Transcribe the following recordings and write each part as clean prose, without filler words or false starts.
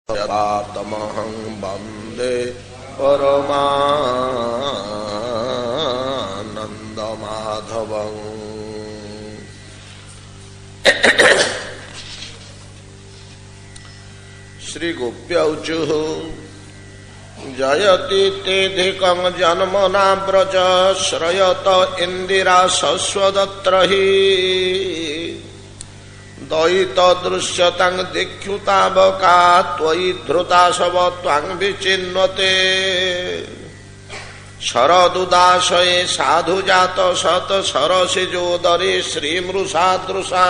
तमहं वन्दे परमानन्दमाधवम्। श्रीगोप्यौचुः जयति तेधिकं जन्मना व्रज श्रयत इंदिरा शश्वदत्र हि दयित दृश्यतां दीक्षुतावका त्वयि धृता शव त्वां विचिन्वते शरदुदाशये साधु जात शत सरसिजोदरे श्रीमृषादृशा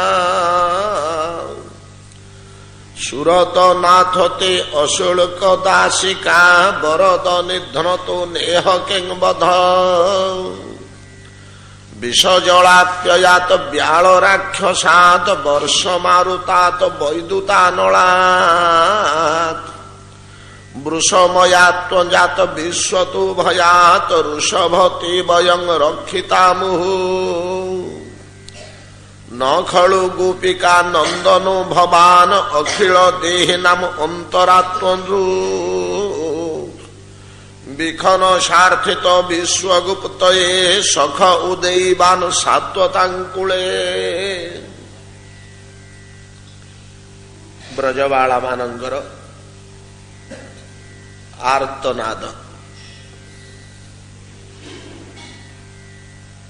सुरत नाथते अशुल्क दासिका वरद निधन तो नेह किंबध विषजलाप्ययात व्याल राक्षसात वर्ष मारुतात वैदुतानलात् वृषमयात्व जात विश्वतु भयात ऋषभति वयं रक्षिता मुहु न खलु गोपिका नंदनो भवान अखिल देहिनाम अंतरात्मनृ विखन सार्थित विश्वगुप्तये सख उदयवान सात्वतांकुले। ब्रजबाला मानंकर आर्तनाद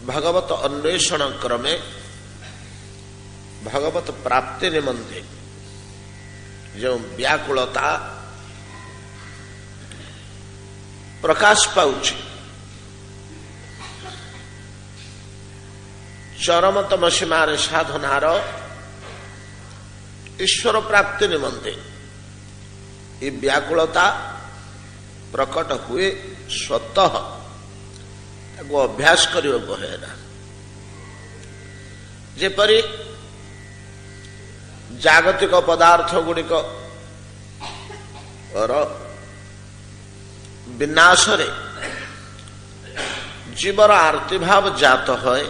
भगवत अन्वेषण क्रमे भगवत प्राप्ति निमंते जो व्याकुलता प्रकाश पाउछि चरमतम सीमार साधनार ईश्वर प्राप्ति निमंते ये व्याकुलता प्रकट हुए स्वतः अभ्यास करने है जेपरी जागतिक पदार्थ गुड़िक विनाश रे जीवर आरती भाव जात है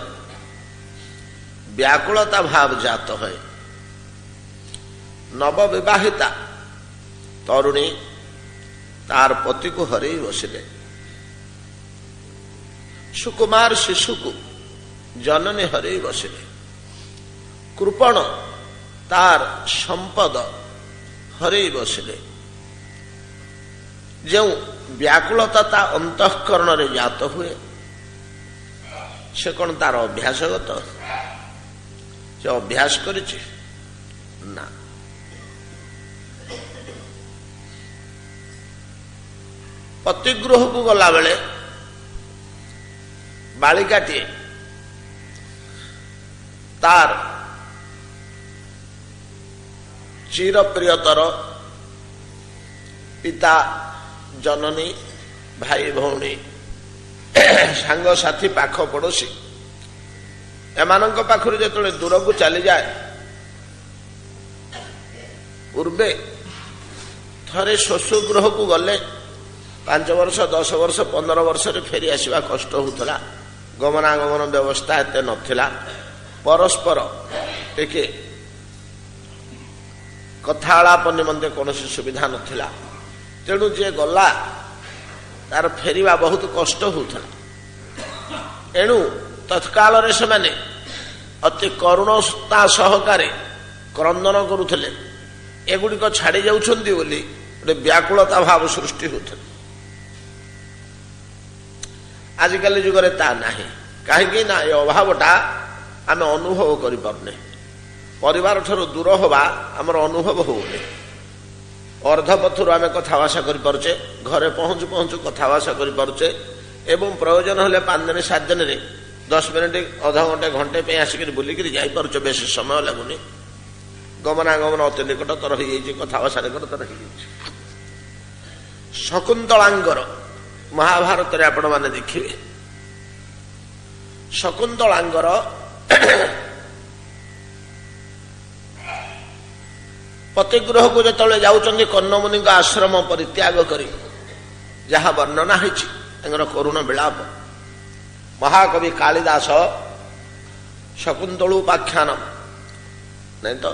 व्याकुलता भाव जात है। नव विवाहिता तरुणी तार पति को हरई बसिले सुकुमार शिशु को जननी हरई बसिले कृपण तार संपद हरई बसिले जो व्याकुलता ता अंतःकरण रे जात हुए से कौन तार अभ्यासगत से अभ्यास करिछि ना पतिगृह को गला बेले बालिकाटी तार चिर प्रियतर पिता जननी भाई भौणी सांग साथी पाख पड़ोसी एमानंक पाखरु जेतले दूर को चली जाए पूर्वे थरे शोशुगृह को गले 5 वर्ष 10 वर्ष 15 वर्ष रे फेरी आसीबा कष्ट होतला गमनागमन व्यवस्था एते नथिला परस्पर टिके कथालाप निमंते कौन सुविधा नथिला तेणु जे गला तार फेरिबा बहुत कष्ट होता एणु तत्काल रे से माने अति करुणता सहकारे क्रंदन करुथले एगुड़िक छाड़ी जाउछन्ती बोली गोटे व्याकुलता भाव सृष्टि होता। आजिकल जुगरे ता नाही कहीं ना ये अभावटा आम अनुभव करि पारने परिवार ठारू दूर होबा हमर अनुभव होने अर्धपथुर आम कथाभाषा करें घरे पहुँचु पहुँचु कथाभाषा करें एवं प्रयोजन हेले 5 दिन 7 दिन 10 मिनिट अध घंटे घंटे पे आसिक बुलिक जापरच बेस समय लगुनि गमनागमन अति निकटतर हो कथाभाषा निकटतर हो शकुंतलांगर महाभारत रे आपण माने देखिए शकुंतलांगर पतिगृह को जो जाऊँच कन्नमुनि आश्रम परित्याग करी जहाँ वर्णना है करुण विलाप महाकवि कालिदास शकुंतलोपाख्यान नहीं तो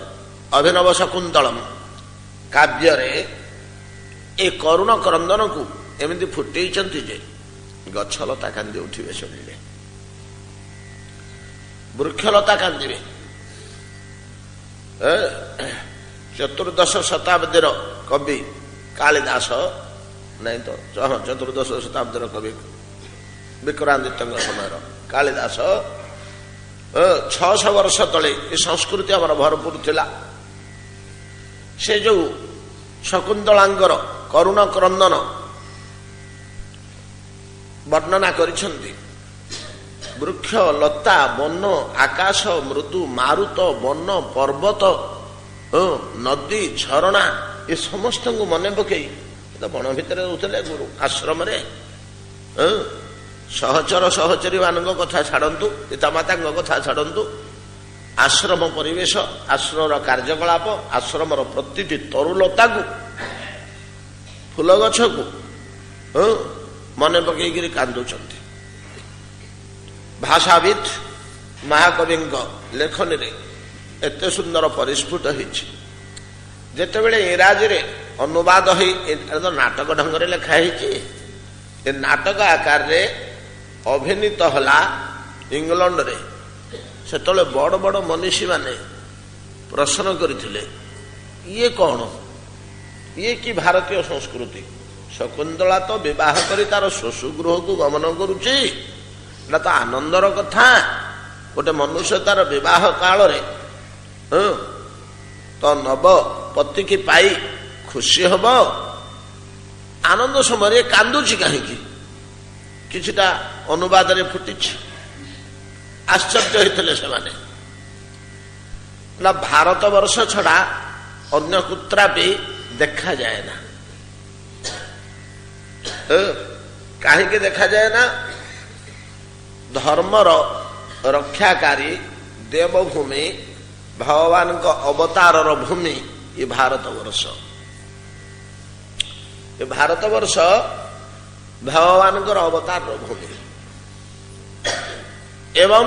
अभिनव शकुंतलम काव्य ଏ କରୁଣ କ୍ରନ୍ଦନକୁ ଏମିତି ଫୁଟେଇଛନ୍ତି ଯେ ଗଛଲତା କାନ୍ଦି ଉଠିବେ ଶୁଣିଲେ, ବୃକ୍ଷଲତା କାନ୍ଦିବେ। ଚତୁର୍ଦ୍ଦଶ ଶତାବ୍ଦୀର କବି କାଳିଦାସ, ନାଇଁ ତ ଚତୁର୍ଦ୍ଦଶ ଶତାବ୍ଦୀର କବି ବିକ୍ରାନ୍ଦିତ୍ୟଙ୍କ ସମୟର କାଳିଦାସ 600 ବର୍ଷ ତଳେ ଏ ସଂସ୍କୃତି ଆମର ଭରପୁର ଥିଲା। ସେ ଯୋଉ ଶକୁନ୍ତଳାଙ୍କର କରୁଣ କ୍ରନ୍ଦନ ବର୍ଣ୍ଣନା କରିଛନ୍ତି, ବୃକ୍ଷ ଲତା ବନ ଆକାଶ ମୃଦୁ ମାରୁତ ବନ ପର୍ବତ ନଦୀ ଝରଣା ଏ ସମସ୍ତଙ୍କୁ ମନେ ପକେଇ ବଣ ଭିତରେ ରହୁଥିଲେ ଗୁରୁ ଆଶ୍ରମରେ। ସହଚର ସହଚରୀ ମାନଙ୍କ କଥା ଛାଡ଼ନ୍ତୁ, ପିତାମାତାଙ୍କ କଥା ଛାଡ଼ନ୍ତୁ, ଆଶ୍ରମ ପରିବେଶ, ଆଶ୍ରମର କାର୍ଯ୍ୟକଳାପ, ଆଶ୍ରମର ପ୍ରତିଟି ତରୁଲତାକୁ ଫୁଲ ଗଛକୁ ମନେ ପକେଇକିରି କାନ୍ଦୁଛନ୍ତି। ଭାଷାବିତ୍ ମହାକବିଙ୍କ ଲେଖନୀରେ ଏତେ ସୁନ୍ଦର ପରିସ୍ଫୁଟ ହେଇଛି। ଯେତେବେଳେ ଇଂରାଜୀରେ ଅନୁବାଦ ହେଇ ନାଟକ ଢଙ୍ଗରେ ଲେଖା ହେଇଛି, ଏ ନାଟକ ଆକାରରେ ଅଭିନୀତ ହେଲା ଇଂଲଣ୍ଡରେ, ସେତେବେଳେ ବଡ଼ ବଡ଼ ମନୀଷୀମାନେ ପ୍ରଶ୍ନ କରିଥିଲେ, ଇଏ କ'ଣ, ଇଏ କି ଭାରତୀୟ ସଂସ୍କୃତି? ଶକୁନ୍ତଳା ତ ବିବାହ କରି ତାର ଶ୍ୱଶୁଗୃହକୁ ଗମନ କରୁଛି, ଏଟା ତ ଆନନ୍ଦର କଥା। ଗୋଟେ ମନୁଷ୍ୟ ତାର ବିବାହ କାଳରେ ତ ନବ ପତିକି ପାଇ ଖୁସି ହବ, ଆନନ୍ଦ ସମୟରେ କାନ୍ଦୁଛି କାହିଁକି? କିଛିଟା ଅନୁବାଦରେ ଫୁଟିଛି। ଆଶ୍ଚର୍ଯ୍ୟ ହେଇଥିଲେ ସେମାନେ। ନା ଭାରତ ବର୍ଷ ଛଡା ଅନ୍ୟ କୁତ୍ରା ବି ଦେଖାଯାଏ ନା। କାହିଁକି ଦେଖାଯାଏ ନା? ଧର୍ମର ରକ୍ଷାକାରୀ ଦେବଭୂମି, ଭଗବାନଙ୍କ ଅବତାରର ଭୂମି ଏ ଭାରତ ବର୍ଷ। ଏ ଭାରତ ବର୍ଷ ଭଗବାନଙ୍କର ଅବତାରର ଭୂମି ଏବଂ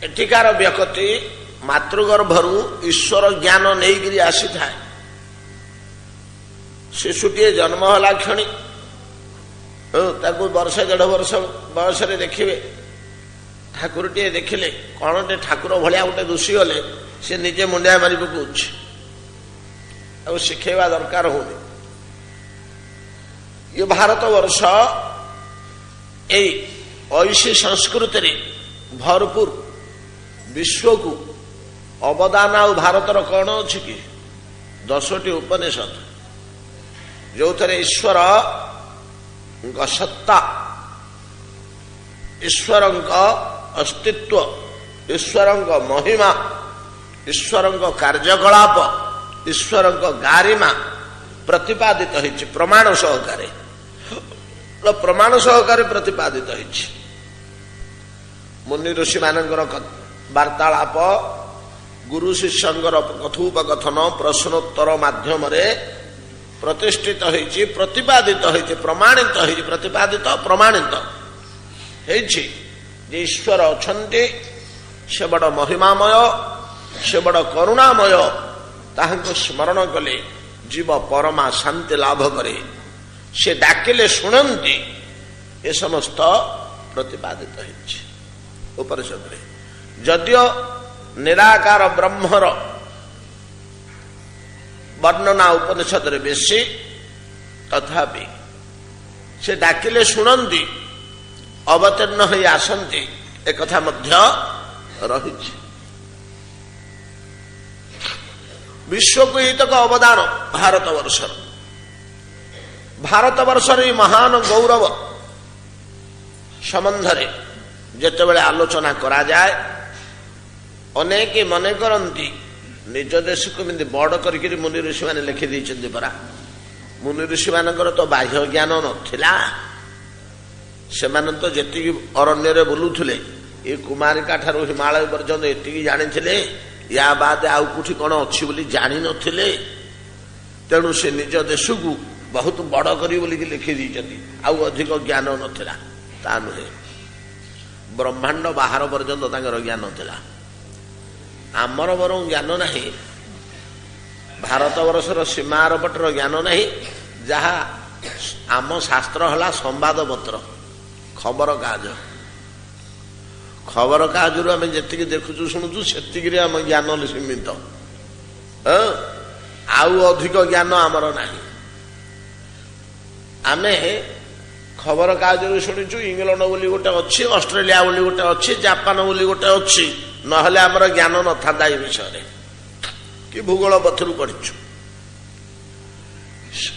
ଏଠିକାର ବ୍ୟକ୍ତି ମାତୃଗର୍ଭରୁ ଈଶ୍ୱର ଜ୍ଞାନ ନେଇକିରି ଆସିଥାଏ। ଶିଶୁଟିଏ ଜନ୍ମ ହେଲା କ୍ଷଣି ତାକୁ ବର୍ଷେ 1.5 ବର୍ଷ ବୟସରେ ଦେଖିବେ, ଠାକୁରଟିଏ ଦେଖିଲେ କଣଟେ ଠାକୁର ଭଳିଆ ଗୋଟେ ଦୁଷିଗଲେ ସେ ନିଜେ ମୁଣ୍ଡିଆ ମାରି ପକଉଛି, ଆଉ ଶିଖେଇବା ଦରକାର ହଉନି। ଏ ଭାରତ ବର୍ଷ ଏଇ ଐଶୀ ସଂସ୍କୃତିରେ ଭରପୁର ବିଶ୍ୱକୁ ଅବଦାନ ଆଉ ଭାରତର କଣ ଅଛି କି? 10ଟି ଉପନିଷଦ, ଯୋଉଥିରେ ଈଶ୍ୱରଙ୍କ ସତ୍ତା, ଈଶ୍ୱରଙ୍କ ଅସ୍ତିତ୍ୱ, ଈଶ୍ୱରଙ୍କ ମହିମା, ଈଶ୍ୱରଙ୍କ କାର୍ଯ୍ୟକଳାପ, ଈଶ୍ୱରଙ୍କ ଗାରିମା ପ୍ରତିପାଦିତ ହେଇଛି। ପ୍ରମାଣ ସହକାରେ ପ୍ରତିପାଦିତ ହେଇଛି। ମୁନି ଋଷି ମାନଙ୍କର ବାର୍ତ୍ତାଳାପ, ଗୁରୁ ଶିଷ୍ୟଙ୍କର କଥୋପକଥନ, ପ୍ରଶ୍ନୋତ୍ତର ମାଧ୍ୟମରେ ପ୍ରତିଷ୍ଠିତ ହେଇଛି, ପ୍ରତିପାଦିତ ହେଇଛି, ପ୍ରମାଣିତ ହେଇଛି। ପ୍ରତିପାଦିତ ପ୍ରମାଣିତ ହେଇଛି ଯେ ଈଶ୍ୱର ଅଛନ୍ତି, ସେ ବଡ଼ ମହିମାମୟ, ସେ ବଡ଼ କରୁଣାମୟ। ତାହାଙ୍କୁ ସ୍ମରଣ କଲେ ଜୀବ ପରମା ଶାନ୍ତି ଲାଭ କରେ, ସେ ଡାକିଲେ ଶୁଣନ୍ତି। ଏ ସମସ୍ତ ପ୍ରତିପାଦିତ ହେଇଛି ଉପନିଷଦରେ। ଯଦିଓ ନିରାକାର ବ୍ରହ୍ମର ବର୍ଣ୍ଣନା ଉପନିଷଦରେ ବେଶୀ, ତଥାପି ସେ ଡାକିଲେ ଶୁଣନ୍ତି, ଅବତୀର୍ଣ୍ଣ ହୋଇ ଆସନ୍ତି, ଏକଥା ମଧ୍ୟ ରହିଛି। ବିଶ୍ୱକୁ ଏତକ ଅବଦାନ ଭାରତବର୍ଷର। ଭାରତବର୍ଷର ଏହି ମହାନ ଗୌରବ ସମ୍ବନ୍ଧରେ ଯେତେବେଳେ ଆଲୋଚନା କରାଯାଏ, ଅନେକ ମନେ କରନ୍ତି ନିଜ ଦେଶକୁ ଏମିତି ବଡ଼ କରିକିରି ମୁନି ଋଷିମାନେ ଲେଖି ଦେଇଛନ୍ତି ପରା। ମୁନି ଋଷିମାନଙ୍କର ତ ବାହ୍ୟ ଜ୍ଞାନ ନଥିଲା, ସେମାନେ ତ ଯେତିକି ଅରଣ୍ୟରେ ବୁଲୁଥିଲେ, ଏ କୁମାରିକା ଠାରୁ ହିମାଳୟ ପର୍ଯ୍ୟନ୍ତ ଏତିକି ଜାଣିଥିଲେ, ୟା ବାଦ ଆଉ କୋଉଠି କଣ ଅଛି ବୋଲି ଜାଣିନଥିଲେ। ତେଣୁ ସେ ନିଜ ଦେଶକୁ ବହୁତ ବଡ଼ କରିବେ ବୋଲିକି ଲେଖି ଦେଇଛନ୍ତି, ଆଉ ଅଧିକ ଜ୍ଞାନ ନଥିଲା। ତା ନୁହେଁ, ବ୍ରହ୍ମାଣ୍ଡ ବାହାର ପର୍ଯ୍ୟନ୍ତ ତାଙ୍କର ଜ୍ଞାନ ଥିଲା। ଆମର ବରଂ ଜ୍ଞାନ ନାହିଁ, ଭାରତବର୍ଷର ସୀମା ଆରପଟର ଜ୍ଞାନ ନାହିଁ। ଯାହା ଆମ ଶାସ୍ତ୍ର ହେଲା ସମ୍ବାଦପତ୍ର, ଖବର କାଗଜରୁ ଆମେ ଯେତିକି ଦେଖୁଛୁ ଶୁଣୁଛୁ ସେତିକିରେ ଆମ ଜ୍ଞାନ ସୀମିତ। ଆଉ ଅଧିକ ଜ୍ଞାନ ଆମର ନାହିଁ। ଆମେ ଖବର କାଗଜରୁ ଶୁଣିଛୁ ଇଂଲଣ୍ଡ ବୋଲି ଗୋଟେ ଅଛି, ଅଷ୍ଟ୍ରେଲିଆ ବୋଲି ଗୋଟେ ଅଛି, ଜାପାନ ବୋଲି ଗୋଟେ ଅଛି, ନହେଲେ ଆମର ଜ୍ଞାନ ନଥାନ୍ତା ଏ ବିଷୟରେ, କି ଭୂଗୋଳ ପଥରୁ ପଢିଛୁ।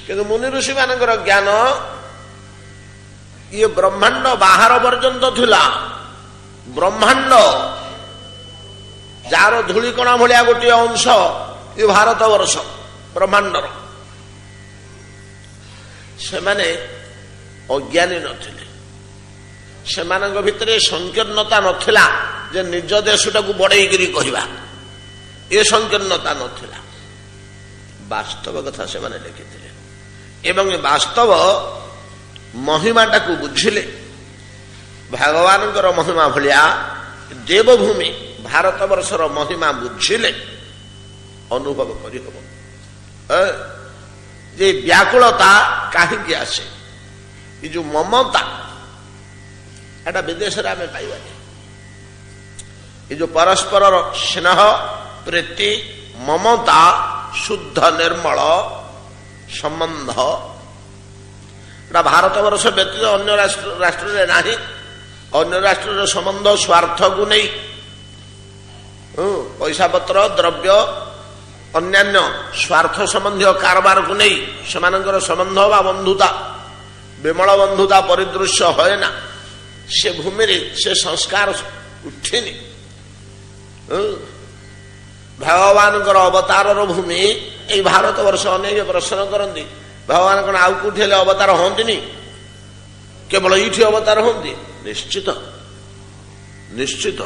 କିନ୍ତୁ ମୁନି ଋଷି ମାନଙ୍କର ଜ୍ଞାନ ଇଏ ବ୍ରହ୍ମାଣ୍ଡ ବାହାର ପର୍ଯ୍ୟନ୍ତ ଥିଲା। ବ୍ରହ୍ମାଣ୍ଡ ଯାହାର ଧୂଳିକଣା ଭଳିଆ ଗୋଟିଏ ଅଂଶ ଏ ଭାରତବର୍ଷ ବ୍ରହ୍ମାଣ୍ଡର, ସେମାନେ ଅଜ୍ଞାନୀ ନଥିଲେ। ସେମାନଙ୍କ ଭିତରେ ସଂକୀର୍ଣ୍ଣତା ନଥିଲା ଯେ ନିଜ ଦେଶଟାକୁ ବଢେଇକିରି କହିବା, ଏ ସଂକୀର୍ଣ୍ଣତା ନଥିଲା। ବାସ୍ତବ କଥା ସେମାନେ ଲେଖିଥିଲେ ଏବଂ ବାସ୍ତବ ମହିମାଟାକୁ ବୁଝିଲେ। ଭଗବାନଙ୍କର ମହିମା ଭଳିଆ ଦେବଭୂମି ଭାରତବର୍ଷର ମହିମା ବୁଝିଲେ ଅନୁଭବ କରିହେବ ଯେ ବ୍ୟାକୁଳତା କାହିଁକି ଆସେ। ଏ ଯୋଉ ମମତା, ଏଟା ବିଦେଶରେ ଆମେ ପାଇବାନି। ଏ ଯୋଉ ପରସ୍ପରର ସ୍ନେହ, ପ୍ରୀତି, ମମତା, ଶୁଦ୍ଧ ନିର୍ମଳ ସମ୍ବନ୍ଧ, ଏଟା ଭାରତବର୍ଷ ବ୍ୟତୀତ ଅନ୍ୟ ରାଷ୍ଟ୍ରରେ ନାହିଁ। ଅନ୍ୟ ରାଷ୍ଟ୍ରର ସମ୍ବନ୍ଧ ସ୍ୱାର୍ଥକୁ ନେଇ, ପଇସା ପତ୍ର, ଦ୍ରବ୍ୟ, ଅନ୍ୟାନ୍ୟ ସ୍ୱାର୍ଥ ସମ୍ବନ୍ଧୀୟ କାରବାରକୁ ନେଇ ସେମାନଙ୍କର ସମ୍ବନ୍ଧ ବା ବନ୍ଧୁତା, ବିମଳ ବନ୍ଧୁତା ପରିଦୃଶ୍ୟ ହୁଏ ନା। ସେ ଭୂମିରେ ସେ ସଂସ୍କାର ଉଠିନି। ଭଗବାନଙ୍କର ଅବତାରର ଭୂମି ଏଇ ଭାରତବର୍ଷ। ଅନେକ ପ୍ରଶ୍ନ କରନ୍ତି, ଭଗବାନ କଣ ଆଉ କୋଉଠି ହେଲେ ଅବତାର ହୁଅନ୍ତିନି? କେବଳ ଏଇଠି ଅବତାର ହୁଅନ୍ତି? ନିଶ୍ଚିତ ନିଶ୍ଚିତ।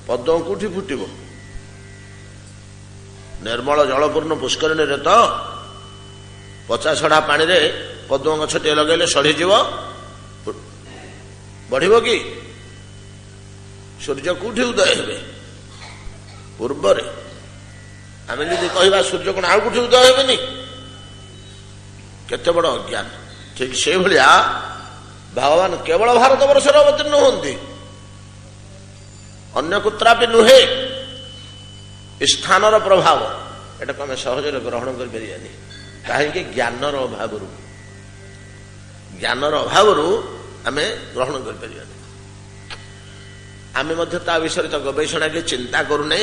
ପଦ୍ମ କୋଉଠି ଫୁଟିବ? ନିର୍ମଳ ଜଳପୂର୍ଣ୍ଣ ପୁଷ୍କରିଣୀରେ ତ। ପଚା ଛଡ଼ା ପାଣିରେ ପଦ୍ମ ଗଛଟିଏ ଲଗେଇଲେ ସଢିଯିବ, ବଢିବ କି? ସୂର୍ଯ୍ୟ କୋଉଠି ଉଦୟ ହେବେ? ପୂର୍ବରେ। ଆମେ ଯଦି କହିବା ସୂର୍ଯ୍ୟ କଣ ଆଉ କୋଉଠି ଉଦୟ ହେବେନି? କେତେ ବଡ ଅଜ୍ଞାନ। ଠିକ ସେଇଭଳିଆ ଭଗବାନ କେବଳ ଭାରତବର୍ଷରେ ଅବତୀର୍ଣ୍ଣ ହୁଅନ୍ତି, ଅନ୍ୟ କୁତ୍ରାପି ନୁହେଁ। ସ୍ଥାନର ପ୍ରଭାବ ଏଟାକୁ ଆମେ ସହଜରେ ଗ୍ରହଣ କରିପାରିବାନି। କାହିଁକି? ଜ୍ଞାନର ଅଭାବରୁ। ଜ୍ଞାନର ଅଭାବରୁ ଆମେ ଗ୍ରହଣ କରିପାରିବାନି। ଆମେ ମଧ୍ୟ ତା ବିଷୟରେ ତ ଗବେଷଣା କି ଚିନ୍ତା କରୁନେ।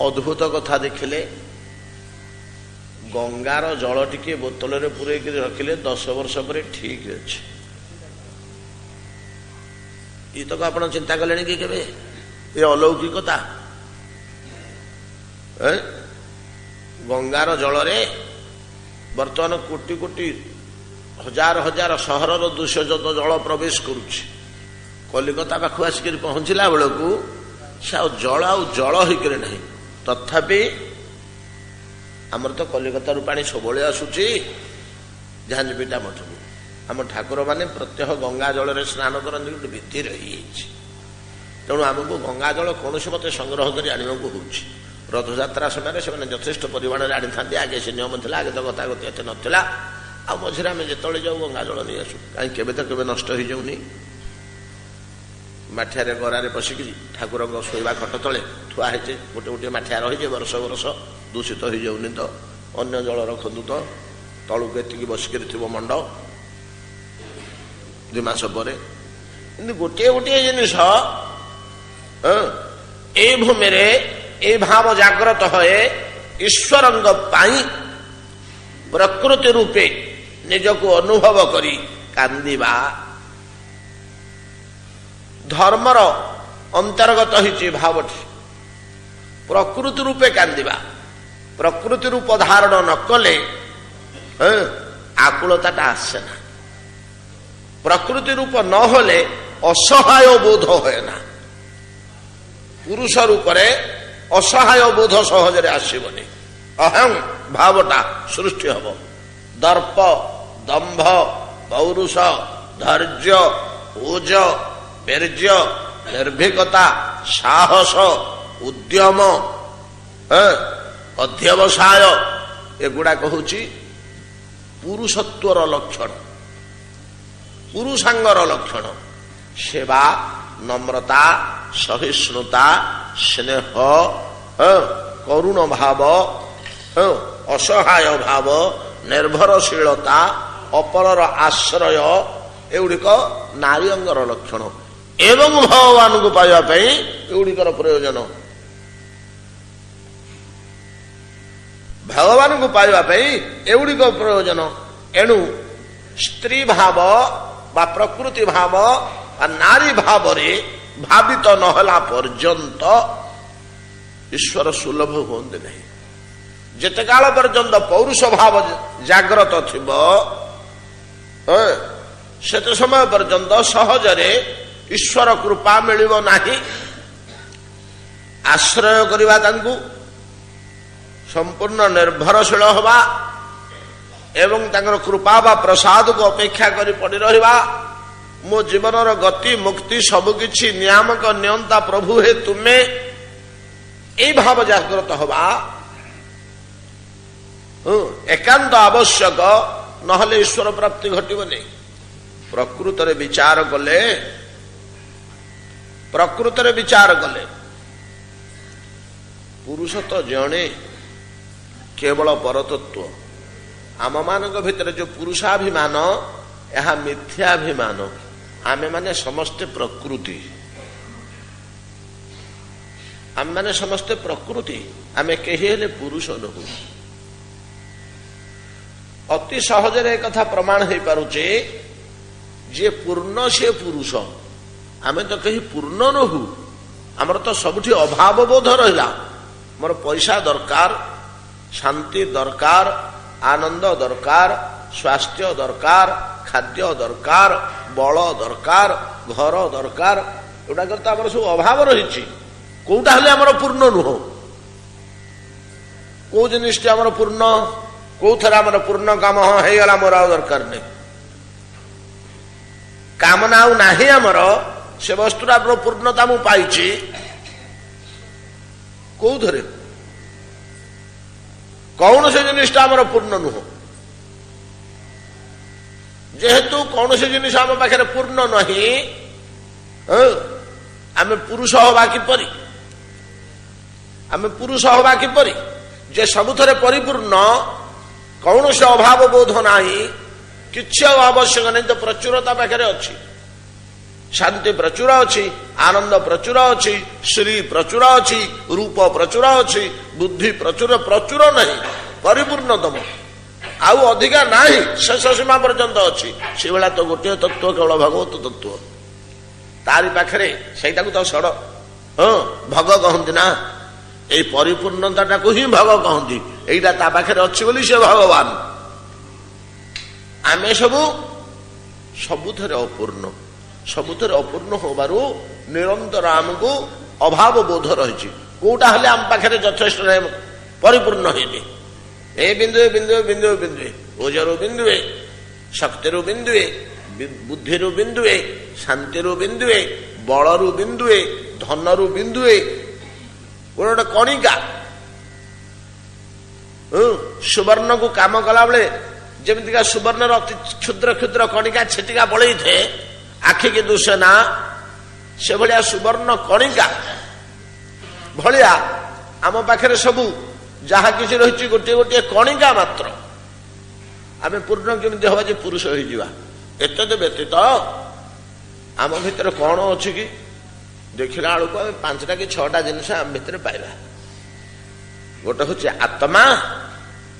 ଅଦ୍ଭୁତ କଥା ଦେଖିଲେ, ଗଙ୍ଗାର ଜଳ ଟିକେ ବୋତଲରେ ପୁରେଇକି ରଖିଲେ 10 ବର୍ଷ ପରେ ଠିକ ଅଛି। ଏତକ ଆପଣ ଚିନ୍ତା କଲେଣି କି କେବେ? ଏ ଅଲୌକିକତା। ଗଙ୍ଗାର ଜଳରେ ବର୍ତ୍ତମାନ କୋଟି କୋଟି ହଜାର ହଜାର ସହରର ଦୂଷିତ ଜଳ ପ୍ରବେଶ କରୁଛି। କଲିକତା ପାଖକୁ ଆସିକରି ପହଞ୍ଚିଲା ବେଳକୁ ସେ ଆଉ ଜଳ ହେଇକରି ନାହିଁ। ତଥାପି ଆମର ତ କଲିକତାରୁ ପାଣି ସବୁବେଳେ ଆସୁଛି ଝାଞ୍ଜିପିଟା ମଠକୁ। ଆମ ଠାକୁରମାନେ ପ୍ରତ୍ୟହ ଗଙ୍ଗା ଜଳରେ ସ୍ନାନ କରନ୍ତି, ଗୋଟେ ବିଧି ରହିଯାଇଛି। ତେଣୁ ଆମକୁ ଗଙ୍ଗା ଜଳ କୌଣସି ମତେ ସଂଗ୍ରହ କରି ଆଣିବାକୁ ହେଉଛି। ରଥଯାତ୍ରା ସମୟରେ ସେମାନେ ଯଥେଷ୍ଟ ପରିମାଣରେ ଆଣିଥାନ୍ତି। ଆଗେ ସେ ନିୟମ ଥିଲା, ଆଗେ ତ ଗତାଗତି ଏତେ ନଥିଲା। ଆଉ ମଝିରେ ଆମେ ଯେତେବେଳେ ଯାଉ ଗଙ୍ଗା ଜଳ ନେଇ ଆସୁ। କାହିଁ କେବେ ତ କେବେ ନଷ୍ଟ ହେଇଯାଉନି। ମାଠିଆରେ ଗରାରେ ପଶିକିରି ଠାକୁରଙ୍କ ଶୋଇବା ଖଟ ତଳେ ଥୁଆ ହେଇଛି। ଗୋଟେ ଗୋଟିଏ ମାଠିଆ ରହିଛି, ବର୍ଷ ବର୍ଷ ଦୂଷିତ ହେଇଯାଉନି ତ। ଅନ୍ୟ ଜଳ ରଖନ୍ତୁ ତ, ତଳକୁ ଏତିକି ବସିକିରି ଥିବ ମଣ୍ଡ। 2 ମାସ ପରେ କିନ୍ତୁ ଗୋଟିଏ ଗୋଟିଏ ଜିନିଷ ଏଇ ଭୂମିରେ এই ভাব জাগ্রত হয়ে ঈশ্বরঙ্গ পাই প্রকৃতি রূপে নিজকে অনুভব করি কান্দিবা ধর্মর অন্তর্গত হয়েছে ভাবটি। প্রকৃতি রূপে কান্দিবা, প্রকৃতি রূপ ধারণ নকলে আকুলতাটা আসছে না। প্রকৃতি রূপ নহলে অসহায় বোধ হয় না। পুরুষ রূপরে অসহায় বোধ সহজরে আসবনি। অহং ভাবটা সৃষ্টি হব। দর্প, দম্ভ, পৌরুষ, ধৈর্য, ওজ, বীর্য, নির্ভীকতা, সাহস, ଉଦ୍ୟମ, ଅଧ୍ୟବସାୟ ଏଗୁଡାକ ହଉଛି ପୁରୁଷତ୍ୱର ଲକ୍ଷଣ, ପୁରୁଷାଙ୍ଗର ଲକ୍ଷଣ। ସେବା, ନମ୍ରତା, ସହିଷ୍ଣୁତା, ସ୍ନେହ, କରୁଣ ଭାବ, ଅସହାୟ ଭାବ, ନିର୍ଭରଶୀଳତା, ଅପରର ଆଶ୍ରୟ ଏଗୁଡ଼ିକ ନାରୀ ଅଙ୍ଗର ଲକ୍ଷଣ। ଏବଂ ଭଗବାନଙ୍କୁ ପାଇବା ପାଇଁ ଏଗୁଡ଼ିକର ପ୍ରୟୋଜନ। ଭଗବାନଙ୍କୁ ପାଇବା ପାଇଁ ଏଗୁଡ଼ିକ ପ୍ରୟୋଜନ। ଏଣୁ ସ୍ତ୍ରୀ ଭାବ ବା ପ୍ରକୃତି ଭାବ ବା ନାରୀ ଭାବରେ ଭାବିତ ନହେଲା ପର୍ଯ୍ୟନ୍ତ ଈଶ୍ୱର ସୁଲଭ ହୁଅନ୍ତି ନାହିଁ। ଯେତେ କାଳ ପର୍ଯ୍ୟନ୍ତ ପୌରୁଷ ଭାବ ଜାଗ୍ରତ ଥିବ ସେତେ ସମୟ ପର୍ଯ୍ୟନ୍ତ ସହଜରେ ଈଶ୍ୱର କୃପା ମିଳିବ ନାହିଁ। ଆଶ୍ରୟ କରିବା, ତାଙ୍କୁ ସମ୍ପୂର୍ଣ୍ଣ ନିର୍ଭରଶୀଳ ହେବା ଏବଂ ତାଙ୍କର କୃପା ବା ପ୍ରସାଦକୁ ଅପେକ୍ଷା କରି ପଡ଼ି ରହିବା। ମୋ ଜୀବନର ଗତି ମୁକ୍ତି ସବୁକିଛି ନିୟାମକ ନିୟନ୍ତା ପ୍ରଭୁ ହେ ତୁମେ, এই ଭାବ ଜାଗ୍ରତ ହେବା ଏକାନ୍ତ ଆବଶ୍ୟକ। ନହେଲେ ଈଶ୍ୱର ପ୍ରାପ୍ତି ଘଟିବନି। ପ୍ରକୃତରେ ବିଚାର କଲେ ପୁରୁଷ ତ ଜଣେ, କେବଳ ପରତତ୍ତ୍ୱ। ଆମମାନଙ୍କ ଭିତରେ ଯୋଉ ପୁରୁଷାଭିମାନ, ଏହା ମିଥ୍ୟାଭିମାନ। ଆମେମାନେ ସମସ୍ତେ ପ୍ରକୃତି, ଆମେମାନେ ସମସ୍ତେ ପ୍ରକୃତି, ଆମେ କେହି ହେଲେ ପୁରୁଷ ନୁହଁ। ଅତି ସହଜରେ ଏକଥା ପ୍ରମାଣ ହେଇପାରୁଛି, ଯିଏ ପୂର୍ଣ୍ଣ ସିଏ ପୁରୁଷ। ଆମେ ତ କେହି ପୂର୍ଣ୍ଣ ନୁହଁ। ଆମର ତ ସବୁଠି ଅଭାବ ବୋଧ ରହିଲା। ମୋର ପଇସା ଦରକାର, ଶାନ୍ତି ଦରକାର, ଆନନ୍ଦ ଦରକାର, ସ୍ୱାସ୍ଥ୍ୟ ଦରକାର, ଖାଦ୍ୟ ଦରକାର, ବଳ ଦରକାର, ଘର ଦରକାର। ଏଗୁଡ଼ାକର ତ ଆମର ସବୁ ଅଭାବ ରହିଛି। କୋଉଟା ହେଲେ ଆମର ପୂର୍ଣ୍ଣ ନୁହଁ। କୋଉ ଜିନିଷଟି ଆମର ପୂର୍ଣ୍ଣ, କୋଉଥରେ ଆମର ପୂର୍ଣ୍ଣ କାମ ହେଇଗଲା, ମୋର ଆଉ ଦରକାର ନାହିଁ, କାମନା ଆଉ ନାହିଁ ଆମର, ସେ ବସ୍ତୁଟା ପୂର୍ଣ୍ଣତା ମୁଁ ପାଇଛି। କୋଉଥରେ? କୌଣସି ଜିନିଷଟା ଆମର ପୂର୍ଣ୍ଣ ନୁହଁ। ଯେହେତୁ କୌଣସି ଜିନିଷ ଆମ ପାଖରେ ପୂର୍ଣ୍ଣ ନାହିଁ, ଆମେ ପୁରୁଷ ହବା କିପରି? ଆମେ ପୁରୁଷ ହବା କିପରି? ଯେ ସବୁଥରେ ପରିପୂର୍ଣ୍ଣ, କୌଣସି ଅଭାବ ବୋଧ ନାହିଁ, କିଛି ଆଉ ଆବଶ୍ୟକ ନାହିଁ, ତ ପ୍ରଚୁରତା ପାଖରେ ଅଛି। ଶାନ୍ତି ପ୍ରଚୁର ଅଛି, ଆନନ୍ଦ ପ୍ରଚୁର ଅଛି, ଶ୍ରୀ ପ୍ରଚୁର ଅଛି, ରୂପ ପ୍ରଚୁର ଅଛି, ବୁଦ୍ଧି ପ୍ରଚୁର ନାହିଁ, ପରିପୂର୍ଣ୍ଣତମ। ଆଉ ଅଧିକା ନାହିଁ, ଶେଷ ସୀମା ପର୍ଯ୍ୟନ୍ତ ଅଛି। ସେଭଳିଆ ତ ଗୋଟିଏ ତତ୍ତ୍ୱ, କେବଳ ଭଗବତ ତତ୍ତ୍ୱ। ତାରି ପାଖରେ ସେଇଟାକୁ ତ ଭଗ କହନ୍ତି ନା। ଏଇ ପରିପୂର୍ଣ୍ଣତାଟାକୁ ହିଁ ଭଗ କହନ୍ତି। ଏଇଟା ତା ପାଖରେ ଅଛି ବୋଲି ସେ ଭଗବାନ। ଆମେ ସବୁଥିରେ ଅପୂର୍ଣ୍ଣ। ସବୁଥିରେ ଅପୂର୍ଣ୍ଣ ହେବାରୁ ନିରନ୍ତର ଆମକୁ ଅଭାବ ବୋଧ ରହିଛି। କୋଉଟା ହେଲେ ଆମ ପାଖରେ ଯଥେଷ୍ଟ ନାହିଁ, ପରିପୂର୍ଣ୍ଣ ହେଇନି। ଏ ବିନ୍ଦୁଏ ବିନ୍ଦୁଏ ବିନ୍ଦୁଏ ବିନ୍ଦୁଏ, ଓଜରୁ ବିନ୍ଦୁଏ, ଶକ୍ତିରୁ ବିନ୍ଦୁଏ, ବୁଦ୍ଧିରୁ ବିନ୍ଦୁଏ, ଶାନ୍ତିରୁ ବିନ୍ଦୁଏ, ବଳରୁ ବିନ୍ଦୁଏ, ଧନରୁ ବିନ୍ଦୁଏ, ଗୋଟେ କଣିକା। ସୁବର୍ଣ୍ଣକୁ କାମ କଲାବେଳେ ଯେମିତିକା ସୁବର୍ଣ୍ଣର ଅତି କ୍ଷୁଦ୍ର କ୍ଷୁଦ୍ର କଣିକା ଛିଟିକା ବଳେଇଥାଏ, ଆଖିକି ଦୁଷେ ନା, ସେଭଳିଆ ସୁବର୍ଣ୍ଣ କଣିକା ଭଳିଆ ଆମ ପାଖରେ ସବୁ ଯାହା କିଛି ରହିଛି ଗୋଟିଏ ଗୋଟିଏ କଣିକା ମାତ୍ର। ଆମେ ପୂର୍ଣ୍ଣ କେମିତି ହବା ଯେ ପୁରୁଷ ହେଇଯିବା? ଏତଦ୍ ବ୍ୟତୀତ ଆମ ଭିତରେ କଣ ଅଛି କି? ଦେଖିଲା ବେଳକୁ ଆମେ 5ଟା କି 6ଟା ଜିନିଷ ଆମ ଭିତରେ ପାଇବା। ଗୋଟେ ହଉଛି ଆତ୍ମା,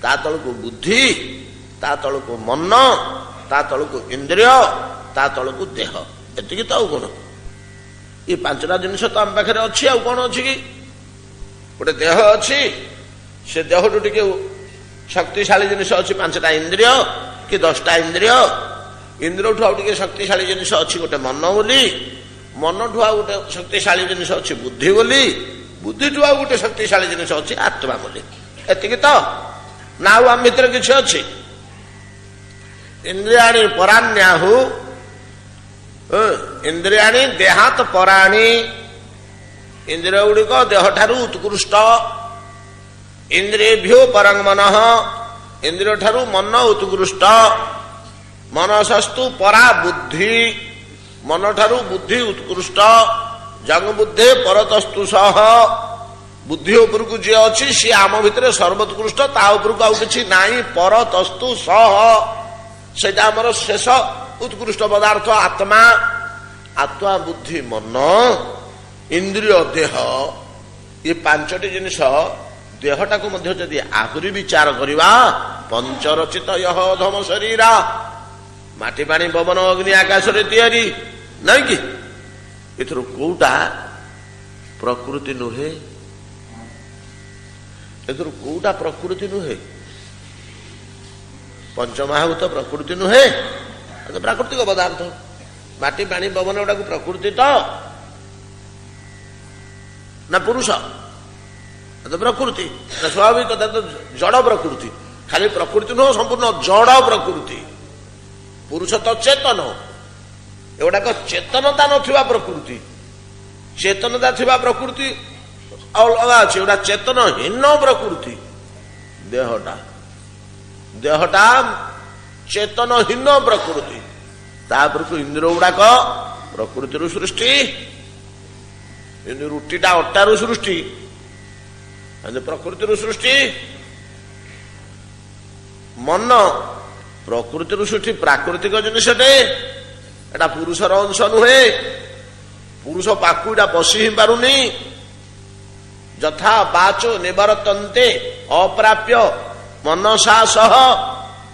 ତା ତଳକୁ ବୁଦ୍ଧି, ତା ତଳକୁ ମନ, ତା ତଳକୁ ଇନ୍ଦ୍ରିୟ, ତା ତଳକୁ ଦେହ। ଏତିକି ତ ଆଉ କଣ? ଏ 5ଟା ଜିନିଷ ତ ଆମ ପାଖରେ ଅଛି। ଆଉ କଣ ଅଛି କି? ଗୋଟେ ଦେହ ଅଛି, ସେ ଦେହଠୁ ଟିକେ ଶକ୍ତିଶାଳୀ ଜିନିଷ ଅଛି 5ଟା ଇନ୍ଦ୍ରିୟ କି 10ଟା ଇନ୍ଦ୍ରିୟ। ଇନ୍ଦ୍ରିୟଠୁ ଆଉ ଟିକେ ଶକ୍ତିଶାଳୀ ଜିନିଷ ଅଛି ଗୋଟେ ମନ ବୋଲି, ମନଠୁ ଆଉ ଗୋଟେ ଶକ୍ତିଶାଳୀ ଜିନିଷ ଅଛି ବୁଦ୍ଧି ବୋଲି, ବୁଦ୍ଧିଠୁ ଆଉ ଗୋଟେ ଶକ୍ତିଶାଳୀ ଜିନିଷ ଅଛି ଆତ୍ମା ବୋଲି। ଏତିକି ତ ନା ଆଉ ଆମ ଭିତରେ କିଛି ଅଛି? ଇନ୍ଦ୍ରିୟାଣୀ ପରାଣ୍ୟାହୁ, ଇନ୍ଦ୍ରିୟାଣୀ ଦେହାତ ପରାଣୀ। इंद्रिय गुड़िक देह ठारू उत्कृष्ट इंद्रियभ्यो परं मनः इंद्रिय ठारू मन उत्कृष्ट मनसस्तु परा बुद्धि मन ठारू बुद्धि उत्कृष्ट जंग बुद्धे परतस्तु सह बुद्धि उपरकू जी अच्छी सी आम भितर सर्वोत्कृष्ट ता उपरकू आउ किछि नाही परतस्तु सह सेटा हमर शेष उत्कृष्ट पदार्थ आत्मा आत्मा बुद्धि मन इंद्रिय देह ये पांचटी जिनिस देहटा को मध्य जदि आहुरी विचार करिवा पंचरचित यह अधम शरीर माटी पानी पवन अग्नि आकाश रे तैयारी नहीं कि एथरो कोटा प्रकृति नुहे एथरो कोटा प्रकृति नुहे पंचमहाभूत प्रकृति नुहे तो प्राकृतिक पदार्थ माटी पानी पवन गुड़ा प्रकृति तो ना पुरुष तो प्रकृति ना स्वाभाविक तो जड़ प्रकृति खाली प्रकृति नुह संपूर्ण जड़ प्रकृति पुरुष तो चेतन एगुड़ाक चेतनता नथिबा प्रकृति चेतनता थिबा प्रकृति अलग अच्छे एगुड़ा चेतनहीन प्रकृति देहटा देहटा चेतनहीन प्रकृति तापर को इंद्रिय गुड़ाक प्रकृति सृष्टि रुटीटा अट्टारू सृष्टि प्रकृति सृष्टि मन प्रकृति सृष्टि प्राकृतिक जिनसटे एटा पुरुषर अंश नुहे पुरुष पाकु एटा पशि ही पारुनी यथा बाचो निवर्तन्ते अप्राप्य मनसा सह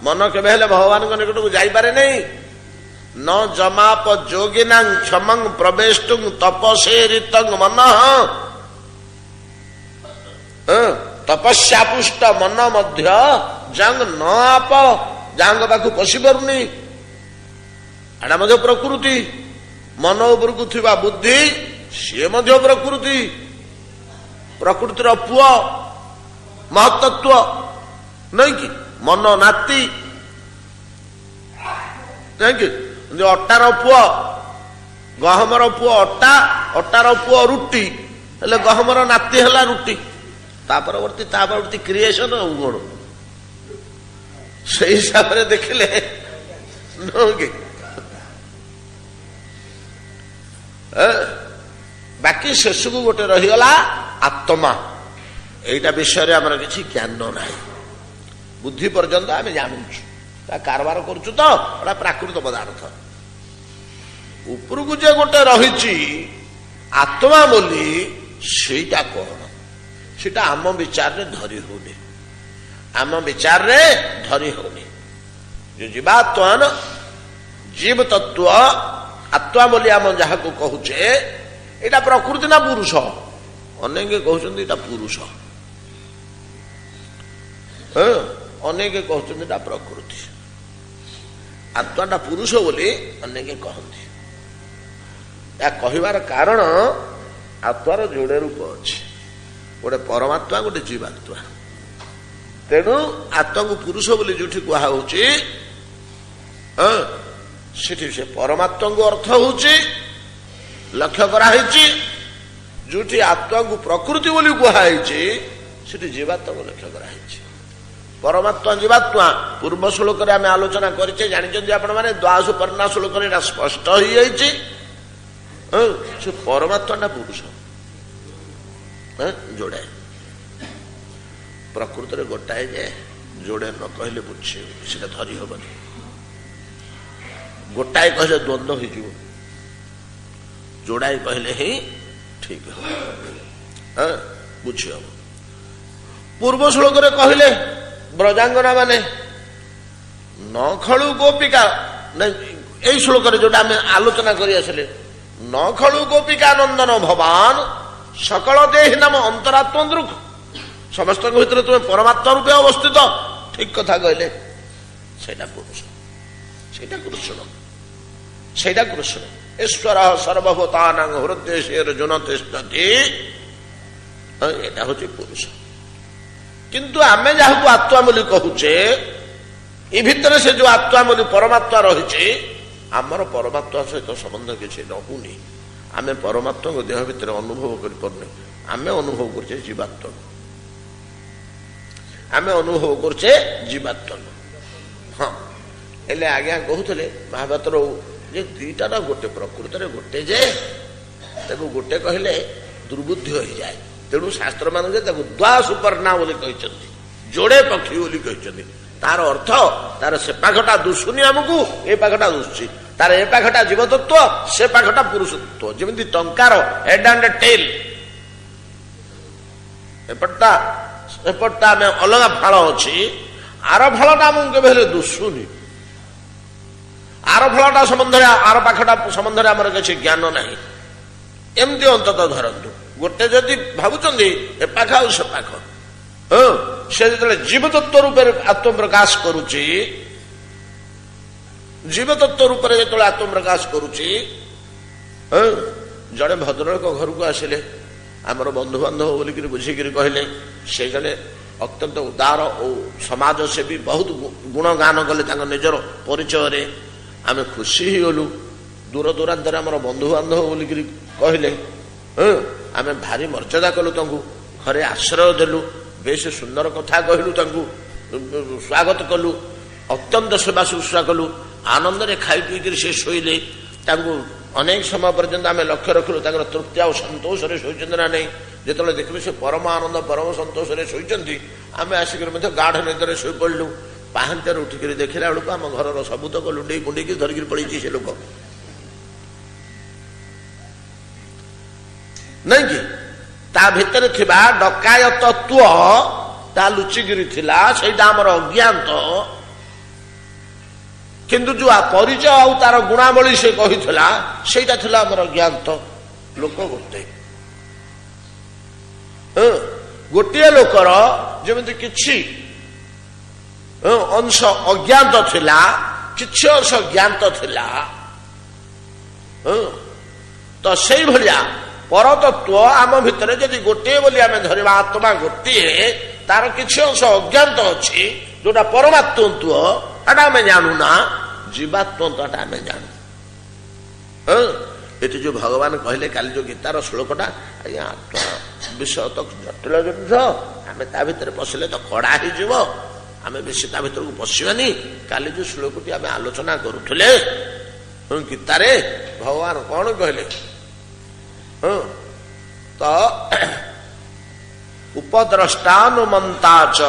मन केबे हेले भगवान निकट को जाई पारे नहीं न जमाप जोगिनां क्षमं प्रवेष्टुं तपसेरितं मनः तपस्यापुष्ट मन मध्य जंग न आप जांग पाखु पशि पारुनी एटा मध्य प्रकृति मन उपरकू थिबा बुद्धि सी मध्य प्रकृति प्रकृतिर पुआ महत्त्व नहीं कि मन नाती नहीं कि अटार पुआ गहमर पुआ अटा अटार पुआ रुटी हेले गहमर नाती है रुटी तापरवर्ती क्रिएशन गुण से हिसाब से देखिले बाकी शेषकू गोटे रहीगला आत्मा एटा विषय आमर किसी ज्ञान ना बुद्धि पर्यंत आम जानूचु कारबार करुचु तो एटा प्राकृत पदार्थ उपरकू जे गोटे रही आत्मा बोली सेटा कौन सेटा आम विचार रे धरी होनी आम विचार रे धरी होनी जो जीवात्मा जीव तत्व आत्मा बोली आम जहाँ को कहूचे एटा प्रकृति ना पुरुष अनेक कहते एटा पुरुष अनेक कहते प्रकृति आत्माटा पुरुष बोली अनेक कहते या कहबार कारण आत्मार जोड़े रूप अच्छे गोटे परमात्मा गोटे जीवात्मा तेणु आत्मा को पुरुष बोली जो कहुची से परमात्मा को अर्थ होची लक्ष्य कराई जो आत्मा को प्रकृति बोली कहुई से जीवात्मा को लक्ष्य कराई परमात्मा जीवात्मा पूर्व श्लोक आम आलोचना करे जानते आपण मैंने द्वास पर्णा श्लोक स्पष्ट हो जाइए से परमात्मा पुरुष जोड़े प्रकृति गोटाए जे जोड़े न कहले बुझे से धरी हबनी गोटाए कहले द्वंद्व हो जोड़ाए कहले ही ठीक है बुझी हम पूर्व श्लोक कहले ब्रजांगना माने न खलु गोपिका नहीं श्लोक जोटा आम आलोचना कर न खलु गोपिका नंदन भवान सकल देहि नाम अंतरात्मा दृक् समस्त भीतर तुम्हें परमात्मा रूपे अवस्थित ठीक कथा कहले सेटा पुरुष सेटा कृष्ण सेटा कृष्ण ईश्वर सर्वभूतानां हृदय जुन तिष्ठति एटा होची पुरुष किंतु आमे जहाँ आत्मा बोली कहूचे ये भितर से जो आत्मा बोली परमात्मा रही आमर परमात्मा सहित संबंध किसी रहुनी आमे परमात्मा को देह भितर अनुभव कर पारने आमे अनुभव करछे जीवात्मा आमे अनुभव करछे जीवात्मा हाँ एले आज्ञा कहूले महाभारतर जे दुईटा ना गोटे प्रकृत में गोटे जे गोटे कहले दुर्बुद्धि हो जाए तेणु शास्त्र मान द्वा सुपर्णा बोली कहते जोड़े पक्षी बोली कहते तार अर्थ तार से पाखटा दुशुनी आमको ए पाखटा दुशुची तार ए पाखटा जीवतत्व से पाखटा पुरुषत्व जमी टंकार हेड एंड टेल एपटा में अलग फाल अच्छी आर फलटा आमको केवे दुशुनी आर फलटा संबंध आर पाखटा संबंध आमर किसी ज्ञान ना एमती अंततः धरतु गोटे जदि भावुंट ए पाख आ से पाख से जो जीवतत्व रूप आत्म प्रकाश करुच्ची जीवतत्व रूप जो आत्म प्रकाश करुच्ची जड़े भद्रक घर को आसिले आमर बंधु बांधव बोलिक बुझिक कहले से जड़े अत्यंत उदार और समाज से भी बहुत गुणगान कले निजर परिचय आम खुशी ही गलु दूर दूरांतर आमर बंधु बांधव बोलिक कहले आम भारी मर्यादा कलु घरे आश्रय देलु बेश सुंदर कथा कहलु स्वागत कलु अत्यंत सेवा शुश्रूषा कलु आनंद रे खाई पीकर से शोले अनेक समय पर्यंत आम लक्ष्य रखिलु तृप्ति आ सतोष शोचन ना नहीं जो देखिलु से परम आनंद परम सतोष शोचती आम आसिक गाढ़ निदर शो पड़लु पाहांतर उठिक देखला बेलू आम घर सबूतक लुंडे कुंडे धरिक पड़ी से लोक नहीं कि ता भितर थिबा डकाय तत्व ता लुचिगिरी थिला सेटा हमर अज्ञात किंतु जो परिचय आउ तार गुणावली से कहिथिला सेटा थिला हमर अज्ञात लोक गोटे गोटे लोकर जेमति किछि अंश अज्ञात थिला किछि अंश ज्ञात थिला तो सेई भलिया परतत्व आम भितर जदि गोटे बोली आम धरवा आत्मा गोटे तार किसी अंश अज्ञात अच्छी जोटा परमात्म आम जानूना जीवात्म आम जानू ये जो भगवान कहले काली जो गीतार श्लोकटा आज्ञा आत्मा विषय तो जटिल जिन आम ता भर पशिले तो कड़ा हो आम बेसी ता भर को पशिबानी काली जो श्लोकटी आम आलोचना करुले गीतारे भगवान कौन कहले तो उपद्रष्टानुमंता च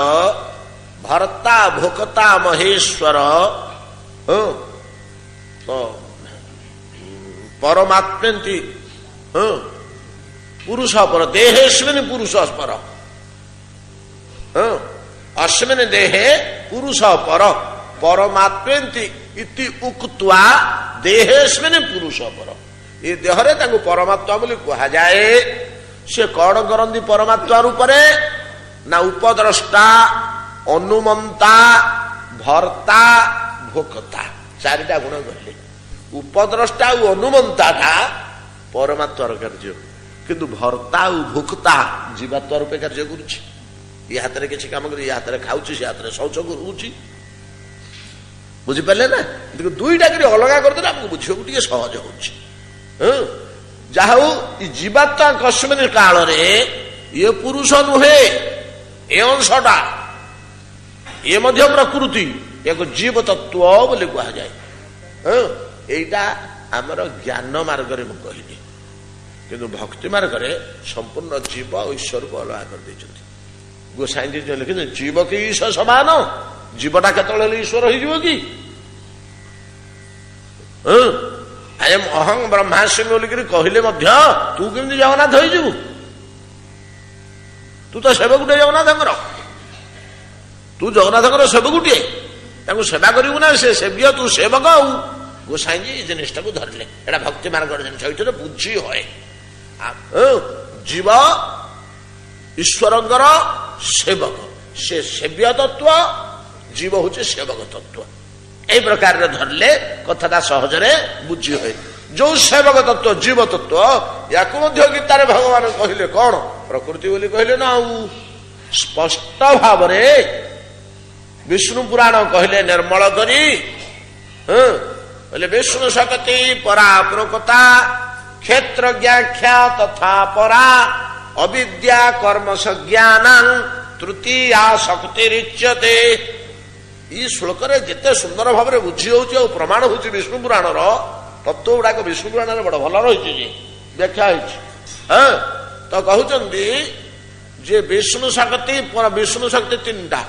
भर्ता भोक्ता महेश्वर तो परमात्मेति पुरुष पर देहेस्मिन् पुरुष पर अस्मिन् देहे पुरुष पर परमात्मेति इति उक्त्वा देहेस्मिन् पुरुष पर ये देहरे परमात्मा बोली कहा जाए से कौन करती परमात्मा रूप ना उपद्रष्टा अनुमंता भर्ता भोक्ता चारिटा गुण कहले उपद्रष्टा और अनुमंता था परमात्मार कार्य किंतु भर्ता और भोक्ता जीवात्मा रूपे कार्य करुच्ची ये हाथ में किसी काम कर हाथ में खाऊँ से हाथ में शौच करुच्ची बुझिपारे ना दुईटा अलग करदे आमको बुझे टे सहज हो जहा जीवात्मा कस्मिन काल ये पुरुष नुहे ए अंशटा ये मध्य प्रकृति एक जीव तत्व बोली कह जाए एटा आमर ज्ञान मार्ग में कहली किंतु भक्ति मार्ग में संपूर्ण जीव और ईश्वर को अलग कर देते गोसाई जी लिखिते जीव के ईश्वर समान जीवटा केतले ईश्वर हो कि अयम अहं ब्रह्मास्मि बोलिक कहले तू केमती जगन्नाथ हो तू तो सेवकुटे जगन्नाथ तू जगन्नाथ सेवकुटे सेवा करू ना से सेव्य तू सेवक गोसाई जी जिनिसटा को धरले एटा भक्ति मार्ग जिन बुझी हुए जीव ईश्वर सेवक से सेव्य तत्व जीव हूँ सेवक तत्व ए प्रकार धरले कथा सहजरे बुझी हुए जो सेवक तत्व जीव तत्व या गीतार भगवान कहले कौन प्रकृति बोली कहले ना स्पष्ट भाव विष्णु पुराण कहले निर्मल करी विष्णु शक्ति पराप्रकता କ୍ଷେତ୍ରଜ୍ଞାଖ୍ୟା ତଥା ପରା ଅବିଦ୍ୟା କର୍ମ ସଜ୍ଞାନାଂ ତୃତୀୟା ଶକ୍ତିରିଚ୍ୟତେ। ଏଇ ଶ୍ଲୋକରେ ଯେତେ ସୁନ୍ଦର ଭାବରେ ବୁଝି ହଉଛି ଆଉ ପ୍ରମାଣ ହଉଛି ବିଷ୍ଣୁ ପୁରାଣର ତତ୍ଵ ଗୁଡାକ ବିଷ୍ଣୁ ପୁରାଣରେ ବଡ ଭଲ ରହିଛି ଯେ ବ୍ୟାଖ୍ୟା ହେଇଛି। ତ କହୁଛନ୍ତି ଯେ ବିଷ୍ଣୁ ଶକ୍ତି ତିନିଟା,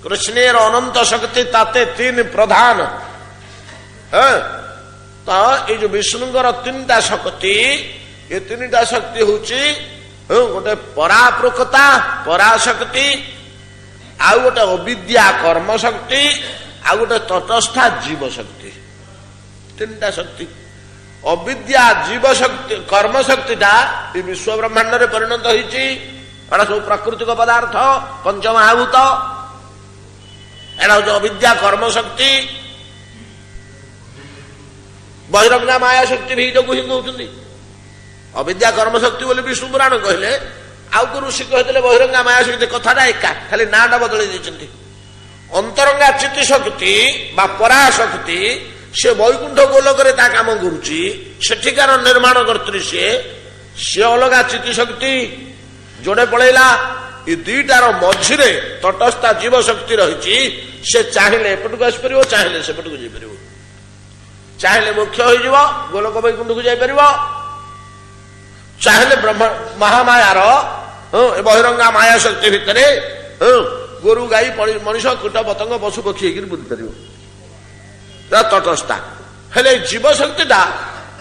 କୃଷ୍ଣେର ଅନନ୍ତ ଶକ୍ତି ତାତେ ତିନି ପ୍ରଧାନ। ତ ଏଇ ଯୋଉ ବିଷ୍ଣୁଙ୍କର ତିନିଟା ଶକ୍ତି, ଏ ତିନିଟା ଶକ୍ତି ହଉଛି ଗୋଟେ ପରାପ୍ରକତା ପରାଶକ୍ତି, ଆଉ ଗୋଟେ ଅବିଦ୍ୟା କର୍ମ ଶକ୍ତି, ଆଉ ଗୋଟେ ତଟସ୍ଥା ଜୀବ ଶକ୍ତି। ତିନିଟା ଶକ୍ତି। ଅବିଦ୍ୟା ଜୀବ ଶକ୍ତି କର୍ମ ଶକ୍ତିଟା ଏ ବିଶ୍ୱ ବ୍ରହ୍ମାଣ୍ଡରେ ପରିଣତ ହେଇଛି। ଏଟା ସବୁ ପ୍ରାକୃତିକ ପଦାର୍ଥ ପଞ୍ଚମହାଭୂତ। ଏଟା ହଉଛି ଅବିଦ୍ୟା କର୍ମ ଶକ୍ତି। ବହିରଙ୍ଗା ମାୟା ଶକ୍ତି ବି ଯୋଗୁ ହିଁ କହୁଛନ୍ତି ଅବିଦ୍ୟା କର୍ମ ଶକ୍ତି ବୋଲି ବିଷ୍ଣୁ ପୁରାଣ କହିଲେ। ଆଉ କୋଉ ଋଷି କହିଥିଲେ ବହିରଙ୍ଗା ମାୟା ଶକ୍ତି, କଥାଟା ଏକା, ଖାଲି ନାଁଟା ବଦଳେଇ ଦେଇଛନ୍ତି। ଅନ୍ତରଙ୍ଗା ଚିତ୍ତ ଶକ୍ତି ବା ପରାଶକ୍ତି ସେ ବୈକୁଣ୍ଠ ଗୋଲକରେ ତା କାମ କରୁଛି, ସେଠିକାର ନିର୍ମାଣ କର୍ତ୍ରୀ ସିଏ ଅଲଗା ଚିତ୍ତ ଶକ୍ତି ଯୋଡେ ପଳେଇଲା। ଏ ଦୁଇଟାର ମଝିରେ ତଟସ୍ଥା ଜୀବ ଶକ୍ତି ରହିଛି। ସେ ଚାହିଁଲେ ଏପଟକୁ ଆସିପାରିବ, ଚାହିଁଲେ ସେପଟକୁ ଯାଇପାରିବ। ଚାହିଁଲେ ମୁଖ୍ୟ ହୋଇଯିବ, ଗୋଲକ ବୈକୁଣ୍ଠକୁ ଯାଇପାରିବ। ଚାହିଁଲେ ମହାମାୟାର ବହିରଙ୍ଗା ମାୟା ଶକ୍ତି ଭିତରେ ଗୋରୁ ଗାଈ ମଣିଷ କୀଟ ପତଙ୍ଗ ପଶୁ ପକ୍ଷୀ ହେଇକି ବୁଲି ପାରିବ। ତଟସ୍ଥା। ହେଲେ ଜୀବ ଶକ୍ତିଟା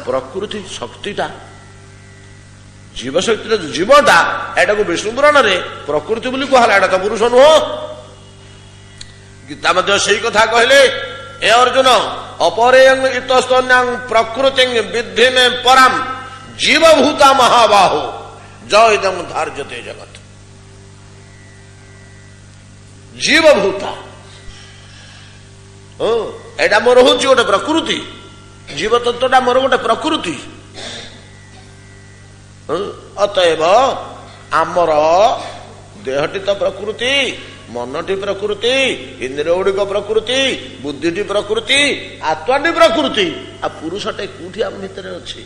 ପ୍ରକୃତି ଶକ୍ତିଟା, ଜୀବ ଶକ୍ତିର ଜୀବଟା, ଏଟାକୁ ବିଷ୍ଣୁ ପୁରାଣରେ ପ୍ରକୃତି ବୋଲି କୁହାଲା। ଏଟା ତ ପୁରୁଷ ନୁହଁ। ଗୀତା ମଧ୍ୟ ସେଇ କଥା କହିଲେ, ଏ ଅର୍ଜୁନ ଅପରେୟଂ ଇତସ୍ତନ୍ୟାଂ ପ୍ରକୃତିଂ ବିଦ୍ଧି ମେ ପରାମ ଜୀବଭୂତା ମହାବାହୁ ଜୟଦଂ ଧାର୍ଯ୍ୟତେ ଜଗତ। ଜୀବଭୂତା ଏଇଟା ମୋର ହଉଛି ଗୋଟେ ପ୍ରକୃତି। ଜୀବତତ୍ଵଟା ମୋର ଗୋଟେ ପ୍ରକୃତି। ଅତଏବ ଆମର ଦେହଟି ତ ପ୍ରକୃତି, ମନଟି ପ୍ରକୃତି, ଇନ୍ଦ୍ରିୟ ଗୁଡ଼ିକ ପ୍ରକୃତି, ବୁଦ୍ଧିଟି ପ୍ରକୃତି, ଆତ୍ମାଟି ପ୍ରକୃତି। ଆଉ ପୁରୁଷଟେ କୋଉଠି ଆମ ଭିତରେ ଅଛି?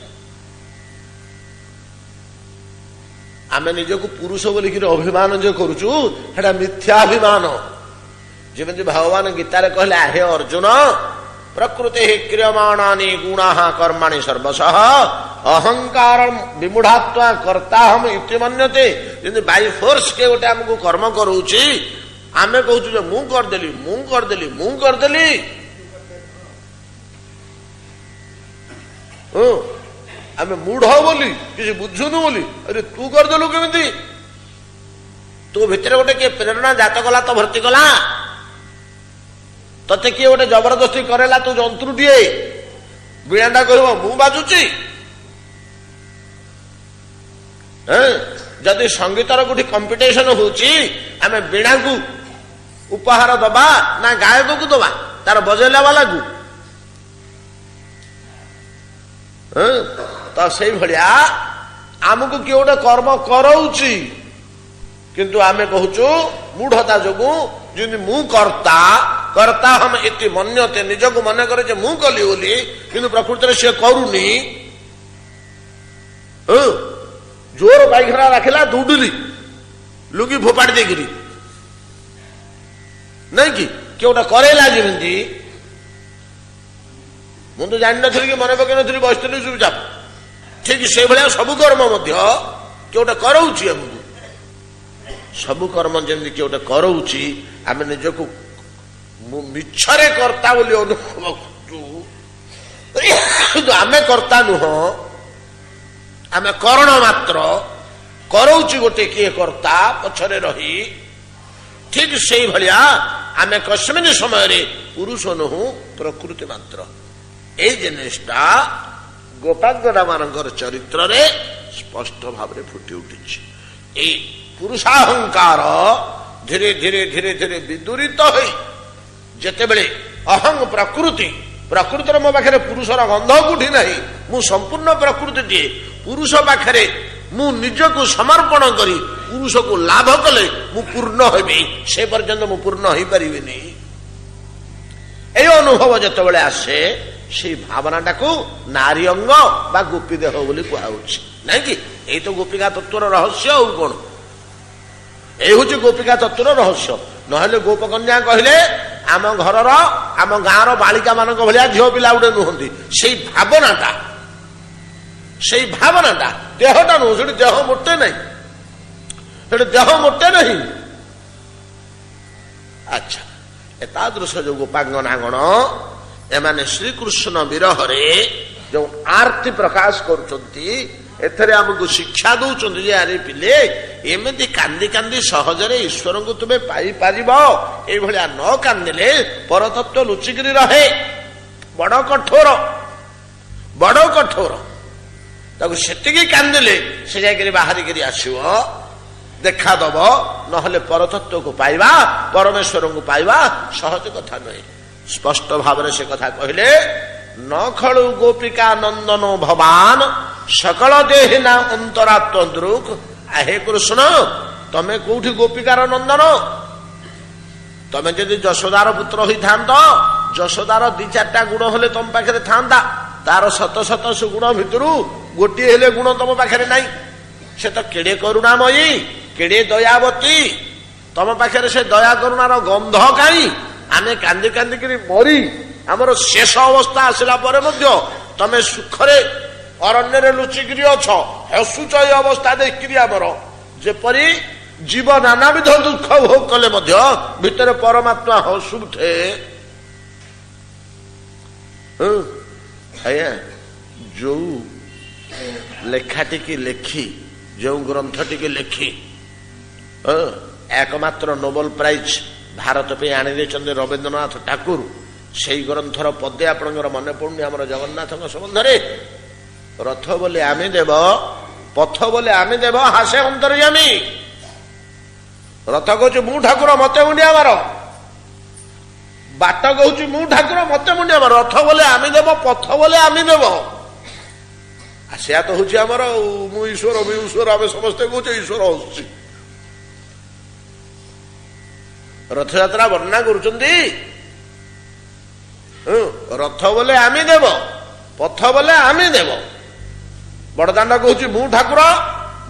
ଆମେ ନିଜକୁ ପୁରୁଷ ବୋଲିକିରି ଅଭିମାନ ଯେ କରୁଛୁ, ସେଟା ମିଥ୍ୟାଭିମାନ। ଯେମିତି ଭଗବାନ ଗୀତାରେ କହିଲେ, ହେ ଅର୍ଜୁନ ପ୍ରକୃତି କ୍ରିୟମାଣାନି ଗୁଣାଃ କର୍ମାଣି ସର୍ବଶଃ ଅହଙ୍କାର ବିମୂଢାତ୍ୱା କର୍ତ୍ତାହମ୍ ଇତି ମନ୍ୟତେ। ଯେମିତି ବାଇ ଫୋର୍ସ କେ ଗୋଟେ ଆମକୁ କର୍ମ କରଉଛି, ଆମେ କହୁଛୁ ଯେ ମୁଁ କରିଦେଲି। ଆମେ ମୂଢ ବୋଲି କିଛି ବୁଝୁନୁ ବୋଲି। ଆରେ ତୁ କରିଦେଲୁ କେମିତି? ତୋ ଭିତରେ ଗୋଟେ କିଏ ପ୍ରେରଣା ଜାତ କଲା, ତ ଭର୍ତ୍ତି କଲା। ତତେ କିଏ ଗୋଟେ ଜବରଦସ୍ତି କରେଲା, ତୁ ଯନ୍ତ୍ରୁଟିଏ। ବୀଣାଟା କହିବ ମୁଁ ବାଜୁଛି। ଯଦି ସଙ୍ଗୀତର କୋଉଠି କମ୍ପିଟିସନ ହଉଛି, ଆମେ ବୀଣାକୁ ଉପହାର ଦବା ନା ଗାୟକକୁ ଦବା, ତାର ବଜେଇଲା ବାଲାକୁ? ତ ସେଇଭଳିଆ ଆମକୁ କିଏ ଗୋଟେ କର୍ମ କରଉଛି, କିନ୍ତୁ ଆମେ କହୁଛୁ ମୂଢତା ଯୋଗୁ, ଯେମିତି ମୁଁ କର୍ତ୍ତା ହମ୍ ଇତି ମନ୍ୟତେ, ନିଜକୁ ମନେ କରେ ଯେ ମୁଁ କଲି ବୋଲି, କିନ୍ତୁ ପ୍ରକୃତରେ ସିଏ କରୁନି। ଜୋର ପାଇଖାନା ରାଖିଲା, ଦୌଡ଼ିଲି ଲୁଙ୍ଗି ଫୋପାଡ଼ି ଦେଇକିରି, ନାଇଁ କି? କିଏ ଗୋଟେ କରେଇଲା ଯେମିତି, ମୁଁ ତ ଜାଣିନଥିଲି କି ମନେ ପକେଇ ନଥିଲି, ବସିଥିଲି ଚୁପଚାପ। ଠିକ ସେଇଭଳିଆ ସବୁ କର୍ମ ମଧ୍ୟ କିଏ ଗୋଟେ କରଉଛି ଆମକୁ। ସବୁ କର୍ମ ଯେମିତି କିଏ ଗୋଟେ କରଉଛି, ଆମେ ନିଜକୁ ମିଛରେ କର୍ତ୍ତା ବୋଲି ଅନୁଭବ କରୁଛୁ, କିନ୍ତୁ ଆମେ କର୍ତ୍ତା ନୁହଁ, ଆମେ କରଣ ମାତ୍ର। କରଉଛି ଗୋଟେ କିଏ କର୍ତ୍ତା ପଛରେ ରହି। ଠିକ ସେଇଭଳିଆ ଆମେ କସ୍ମିନ ସମୟରେ ପୁରୁଷ ନୁହଁ, ପ୍ରକୃତି ମାତ୍ର। ଏଇ ଜିନିଷଟା ଗୋପାଙ୍ଗନା ମାନଙ୍କର ଚରିତ୍ରରେ ସ୍ପଷ୍ଟ ଭାବରେ ଫୁଟି ଉଠିଛି। ଏଇ ପୁରୁଷାହଙ୍କାର ଧୀରେ ଧୀରେ ଧୀରେ ଧୀରେ ବିଦୂରିତ ହୋଇ ଯେତେବେଳେ ଅହଂ ପ୍ରକୃତିର ମୋ ପାଖରେ ପୁରୁଷର ଗନ୍ଧ କୋଉଠି ନାହିଁ, ମୁଁ ସମ୍ପୂର୍ଣ୍ଣ ପ୍ରକୃତିଟିଏ, ପୁରୁଷ ପାଖରେ ମୁଁ ନିଜକୁ ସମର୍ପଣ କରି ପୁରୁଷକୁ ଲାଭ କଲେ ମୁଁ ପୂର୍ଣ୍ଣ ହେବି, ସେ ପର୍ଯ୍ୟନ୍ତ ମୁଁ ପୂର୍ଣ୍ଣ ହେଇପାରିବିନି। এই ଅନୁଭବ ଯେତେବେଳେ ଆସେ, ସେଇ ଭାବନାଟାକୁ ନାରୀ ଅଙ୍ଗ ବା ଗୋପୀ ଦେହ ବୋଲି କୁହାଯାଉଛି ନାଇଁ କି? ଏଇ ତ ଗୋପିକା ତତ୍ଵର ରହସ୍ୟ। ଆଉ କଣ? ଏଇ ହଉଛି ଗୋପିକା ତତ୍ଵର ରହସ୍ୟ। ନହେଲେ ଗୋପକନ୍ୟା କହିଲେ ଆମ ଘରର ଆମ ଗାଁର ବାଳିକା ମାନଙ୍କ ଭଳିଆ ଝିଅ ପିଲା ଗୋଟେ ନୁହନ୍ତି। ସେଇ ଭାବନାଟା ଦେହଟା ନୁହଁ। ସେଠି ଦେହ ମୋଟେ ନାହିଁ, ସେଠି ଦେହ ମୋଟେ ନାହିଁ। ଆଚ୍ଛା, ଏତାଦୃଶ ଯୋଉ ଗୋପାଙ୍ଗନାଗଣ ଏମାନେ ଶ୍ରୀକୃଷ୍ଣ ବିରହରେ ଯୋଉ ଆରତି ପ୍ରକାଶ କରୁଛନ୍ତି, ଏଥିରେ ଆମକୁ ଶିକ୍ଷା ଦଉଛନ୍ତି ଯେ ଆରେ ପିଲେ, ଏମିତି କାନ୍ଦି କାନ୍ଦି ସହଜରେ ଈଶ୍ୱରଙ୍କୁ ତୁମେ ପାଇପାରିବ। ଏଇଭଳିଆ ନ କାନ୍ଦିଲେ ପରତତ୍ଵ ଲୁଚିକିରି ରହେ। ବଡ କଠୋର ତାକୁ ସେତିକି କାନ୍ଦିଲେ ସେ ଯାଇକରି ବାହାରିକିରି ଆସିବ, ଦେଖାଦବ। ନହେଲେ ପରତତ୍ଵକୁ ପାଇବା, ପରମେଶ୍ୱରଙ୍କୁ ପାଇବା ସହଜ କଥା ନୁହେଁ। ସ୍ପଷ୍ଟ ଭାବରେ ସେ କଥା କହିଲେ, ନ ଖଳୁ ଗୋପିକା ନନ୍ଦନ ଭବାନ ସକଳ ଦେହିନା ଅନ୍ତରାତ୍ମ ଦୃକ୍। ହେ କୃଷ୍ଣ, ତମେ କୋଉଠି ଗୋପିକାର ନନ୍ଦନ? ତମେ ଯଦି ଯଶୋଦାର ପୁତ୍ର ହୋଇଥାନ୍ତ, ଯଶୋଦାର 2-4ଟା ଗୁଣ ହେଲେ ତମ ପାଖରେ ଥାନ୍ତା। ତାର ଶତ ଶତ ସୁଗୁଣ ଭିତରୁ ଗୋଟିଏ ହେଲେ ଗୁଣ ତମ ପାଖରେ ନାହିଁ। ସେ ତ କେଡେ କରୁଣାମୟୀ, କେଡେ ଦୟାବତୀ। ତମ ପାଖରେ ସେ ଦୟା କରୁଣାର ଗନ୍ଧ କାହିଁ? ଆମେ କାନ୍ଦି କାନ୍ଦିକିରି ମରି ଆମର ଶେଷ ଅବସ୍ଥା ଆସିଲା ପରେ ମଧ୍ୟ ତମେ ସୁଖରେ ଅରଣ୍ୟରେ ଲୁଚିକିରି ଅଛ, ହସୁଛ। ଏ ଅବସ୍ଥା ଦେଖିକିରି ଆମର ଯେପରି ଜୀବ ନାନାବିଧ ଦୁଃଖ ଭୋଗ କଲେ ମଧ୍ୟ ଭିତରେ ପରମାତ୍ମା ହସୁଥେ। ଆଜ୍ଞା, ଯୋଉ ଲେଖାଟିକି ଲେଖି, ଯୋଉ ଗ୍ରନ୍ଥଟିକି ଲେଖି ଏକମାତ୍ର ନୋବେଲ ପ୍ରାଇଜ ଭାରତ ପାଇଁ ଆଣିଦେଇଛନ୍ତି ରବୀନ୍ଦ୍ରନାଥ ଠାକୁର, ସେଇ ଗ୍ରନ୍ଥର ପଦେ ଆପଣଙ୍କର ମନେ ପଡୁନି ଆମର ଜଗନ୍ନାଥଙ୍କ ସମ୍ବନ୍ଧରେ? ରଥ ବୋଲି ଆମେ ଦେବ, ପଥ ବୋଲି ଆମେ ଦେବ, ହାସେ ଅନ୍ତର୍ଯାମୀ। ରଥ କହୁଛି ମୁଁ ଠାକୁର ମତେ ମୁଣ୍ଡିଆ ମାର, ବାଟ କହୁଛି ମୁଁ ଠାକୁର ମତେ ମୁଣ୍ଡିଆ ମାର। ରଥ ବୋଲି ଆମେ ଦେବ, ପଥ ବୋଲି ଆମେ ଦେବ। ସେୟା ତ ହଉଛି ଆମର। ମୁଁ ଈଶ୍ୱର, ମୁଁ ଈଶ୍ୱର ଆମେ ସମସ୍ତେ କହୁଛେ, ଈଶ୍ୱର ହସୁଛି। ରଥଯାତ୍ରା ବର୍ଣ୍ଣନା କରୁଛନ୍ତି, ରଥ ବୋଲେ ଆମେ ଦେବ, ପଥ ବୋଲେ ଆମେ ଦେବ। ବଡଦାଣ୍ଡ କହୁଛି ମୁଁ ଠାକୁର,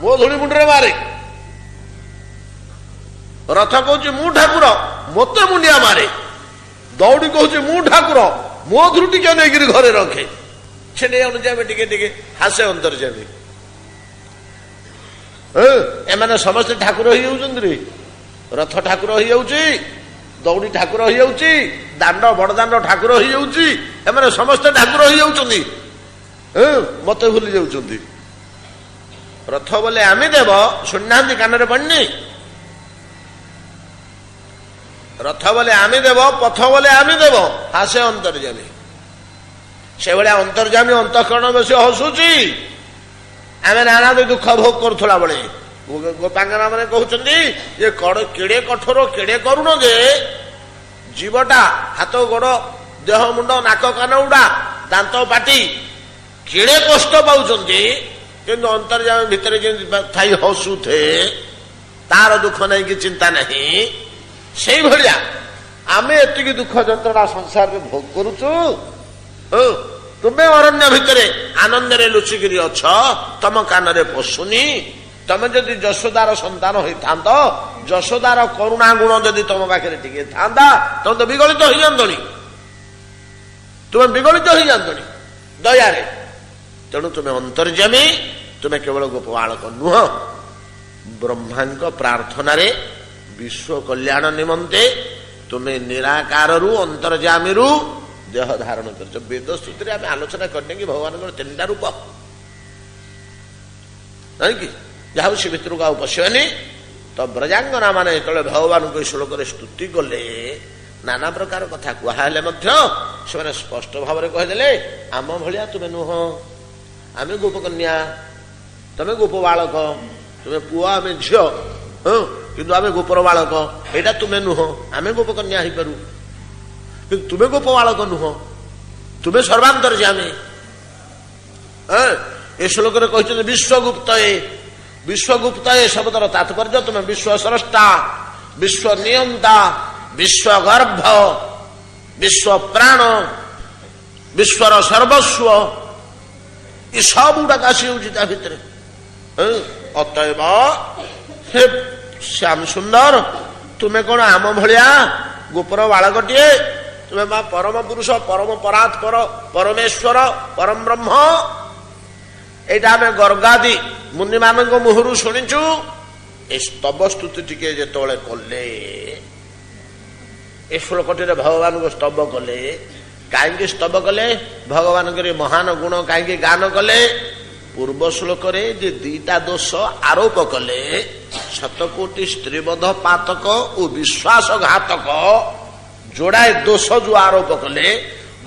ମୋ ଧୂଳି ମୁଣ୍ଡରେ ମାରେ। ରଥ କହୁଛି ମୁଁ ଠାକୁର, ମତେ ମୁଣ୍ଡିଆ ମାରେ। ଦୌଡ଼ି କହୁଛି ମୁଁ ଠାକୁର, ମୋ ଧୂଳି ଟିକେ ନେଇକିରି ଘରେ ରଖେ। ସେ ନେଇ ଅନୁଯାୟୀ ଟିକେ ଟିକେ ହାସେ ଅନ୍ତର୍ଯାମୀ। ଏମାନେ ସମସ୍ତେ ଠାକୁର ହେଇଯାଉଛନ୍ତି ରେ। ରଥ ଠାକୁର ହେଇଯାଉଛି, ଦୌଡ଼ି ଠାକୁର ହେଇଯାଉଛି, ଦାଣ୍ଡ ବଡଦାଣ୍ଡ ଠାକୁର ହେଇଯାଉଛି। ଏମାନେ ସମସ୍ତେ ଠାକୁର ହେଇଯାଉଛନ୍ତି, ମତେ ଭୁଲି ଯାଉଛନ୍ତି। ରଥ ବୋଲେ ଆମେ ଦେବ, ଶୁଣିନାହାନ୍ତି କାନରେ ପଡିନି? ରଥ ବୋଲେ ଆମେ ଦେବ, ପଥ ବୋଲେ ଆମେ ଦେବ, ହାସେ ଅନ୍ତର୍ଯାମୀ। ସେଭଳିଆ ଅନ୍ତର୍ଯାମୀ ଅନ୍ତଃକରଣ ବେଶୀ ହସୁଛି। ଆମେ ନାନା ଦୁଃଖ ଭୋଗ କରୁଥିଲା ବେଳେ ଗୋପାଙ୍ଗନା ମାନେ କହୁଛନ୍ତି ଯେ କେଡେ କଠୋର, କେଡେ କରୁଣ ଯେ ଜୀବଟା ହାତ ଗୋଡ ଦେହ ମୁଣ୍ଡ ନାକ କାନ ଉଡା ଦାନ୍ତ ପାଟି କେଡେ କଷ୍ଟ ପାଉଛନ୍ତି, କିନ୍ତୁ ଅନ୍ତର୍ଯାମୀ ଭିତରେ ଯେମିତି ଥାଇ ହସୁଥେ, ତାର ଦୁଃଖ ନାହିଁ କି ଚିନ୍ତା ନାହିଁ। ସେଇଭଳିଆ ଆମେ ଏତିକି ଦୁଃଖ ଯନ୍ତ୍ରଣା ସଂସାରରେ ଭୋଗ କରୁଛୁ। ତୁମେ ଅରଣ୍ୟ ଭିତରେ ଆନନ୍ଦରେ ଲୁଚିକିରି ଅଛ, ତମ କାନରେ ପଶୁନି। ତମେ ଯଦି ଯଶୋଦାର ସନ୍ତାନ ହୋଇଥାନ୍ତ, ଯଶୋଦାର କରୁଣା ଗୁଣ ଯଦି ତମ ପାଖରେ ଟିକେ ଥାନ୍ତା, ତମେ ତ ବିଗଳିତ ହେଇଯାନ୍ତଣି, ତୁମେ ବିଗଳିତ ହେଇଯାନ୍ତଣି ଦୟାରେ। ତେଣୁ ତୁମେ ଅନ୍ତର୍ଯାମୀ, ତୁମେ କେବଳ ଗୋପବାଳକ ନୁହଁ, ବ୍ରହ୍ମାଙ୍କ ପ୍ରାର୍ଥନାରେ ବିଶ୍ୱ କଲ୍ୟାଣ ନିମନ୍ତେ ତୁମେ ନିରାକାରରୁ ଅନ୍ତର୍ଯାମୀରୁ ଦେହ ଧାରଣ କରିଛ। ବେଦ ସ୍ତୁତିରେ ଆମେ ଆଲୋଚନା କରିନେ କି ଭଗବାନଙ୍କର 3ଟା ରୂପ, ନାଇଁକି? ଯାହା ହଉ ସେ ଭିତରକୁ ଆଉ ପଶିବନି। ତ ବ୍ରଜାଙ୍ଗନା ମାନେ ଯେତେବେଳେ ଭଗବାନଙ୍କୁ ଏ ଶ୍ଲୋକରେ ସ୍ତୁତି କଲେ, ନାନା ପ୍ରକାର କଥା କୁହାହେଲେ ମଧ୍ୟ ସେମାନେ ସ୍ପଷ୍ଟ ଭାବରେ କହିଦେଲେ, ଆମ ଭଳିଆ ତୁମେ ନୁହଁ, ଆମେ ଗୋପକନ୍ୟା, ତମେ ଗୋପ ବାଳକ, ତୁମେ ପୁଅ ଆମେ ଝିଅ, କିନ୍ତୁ ଆମେ ଗୋପର ବାଳକ। ଏଇଟା ତୁମେ ନୁହଁ, ଆମେ ଗୋପକନ୍ୟା ହେଇପାରୁ, କିନ୍ତୁ ତୁମେ ଗୋପ ବାଳକ ନୁହଁ, ତୁମେ ସର୍ବାନ୍ତର୍ଯାମୀ। ଏ ଶ୍ଲୋକରେ କହିଛନ୍ତି ବିଶ୍ୱଗୁପ୍ତ। ବିଶ୍ୱଗୁପ୍ତ ଏ ଶବ୍ଦର ତାତ୍ପର୍ଯ୍ୟ ତୁମେ ବିଶ୍ୱ ସ୍ରଷ୍ଟା, ବିଶ୍ୱ ନିୟନ୍ତା, ବିଶ୍ୱ ଗର୍ଭ, ବିଶ୍ୱ ପ୍ରାଣ, ବିଶ୍ୱର ସର୍ବସ୍ୱ ଏ ସବୁଗୁଡାକ ଆସିଯାଉଛି ତା ଭିତରେ। ଅତଏବ ହେ ଶ୍ୟାମ ସୁନ୍ଦର, ତୁମେ କଣ ଆମ ଭଳିଆ ଗୋପର ବାଳକଟିଏ? ତୁମେ ବା ପରମ ପୁରୁଷ, ପରମ ପରାତ୍ପର, ପରମେଶ୍ୱର, ପରମ ବ୍ରହ୍ମ। ଏଇଟା ଆମେ ଗର୍ଗାଦି ମୁନିମାନଙ୍କ ମୁହଁରୁ ଶୁଣିଛୁ। ଏ ସ୍ତବ ସ୍ତୁତି ଟିକେ ଯେତେବେଳେ କଲେ, ଏ ଶ୍ଲୋକଟିରେ ଭଗବାନଙ୍କୁ ସ୍ତବ କଲେ। କାହିଁକି ସ୍ତବ କଲେ? ଭଗବାନଙ୍କର ମହାନ ଗୁଣ କାହିଁକି ଗାନ କଲେ? ପୂର୍ବ ଶ୍ଲୋକରେ ଯେ ଦିଟା ଦୋଷ ଆରୋପ କଲେ, ଶତକୋଟି ସ୍ତ୍ରୀବଧ ପାତକ ଓ ବିଶ୍ୱାସଘାତକ ଯୋଡାଏ ଦୋଷ ଯୋଉ ଆରୋପ କଲେ,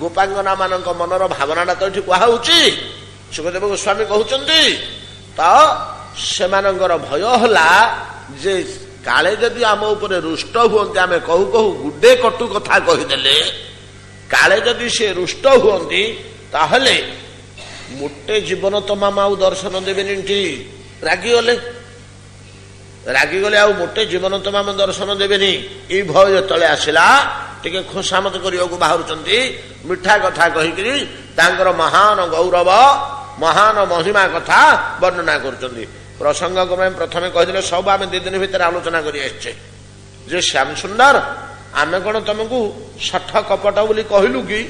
ଗୋପାଙ୍ଗନା ମାନଙ୍କ ମନର ଭାବନାଟା ତ ଏଠି କୁହାହଉଛି। ସୁଖଦେବ ଗୋସ୍ୱାମୀ କହୁଛନ୍ତି ତ ସେମାନଙ୍କର ଭୟ ହେଲା ଯେ କାଳେ ଯଦି ଆମ ଉପରେ ରୁଷ୍ଟ ହୁଅନ୍ତି, ଆମେ କହୁ କହୁ ଗୁଡେ କଟୁ କଥା କହିଦେଲେ, କାଳେ ଯଦି ସେ ରୁଷ୍ଟ ହୁଅନ୍ତି ତାହେଲେ ମୋଟେ ଜୀବନ ତମାମ ଆଉ ଦର୍ଶନ ଦେବେନି। ରାଗିଗଲେ ଆଉ ମୋଟେ ଜୀବନ ତମାମ ଦର୍ଶନ ଦେବେନି। ଏଇ ଭୟ ଯେତେବେଳେ ଆସିଲା, ଟିକେ ଖୋସାମତ କରିବାକୁ ବାହାରୁଛନ୍ତି। ମିଠା କଥା କହିକିରି ତାଙ୍କର ମହାନ ଗୌରବ, ମହାନ ମହିମା କଥା ବର୍ଣ୍ଣନା କରୁଛନ୍ତି। ପ୍ରସଙ୍ଗ କ୍ରମେ ପ୍ରଥମେ କହିଦେଲେ, ସବୁ ଆମେ 2 ଦିନ ଭିତରେ ଆଲୋଚନା କରି ଆସିଛେ ଯେ ଶ୍ୟାମ ସୁନ୍ଦର, ଆମେ କଣ ତମକୁ ଶଠ କପଟ ବୋଲି କହିଲୁ କି?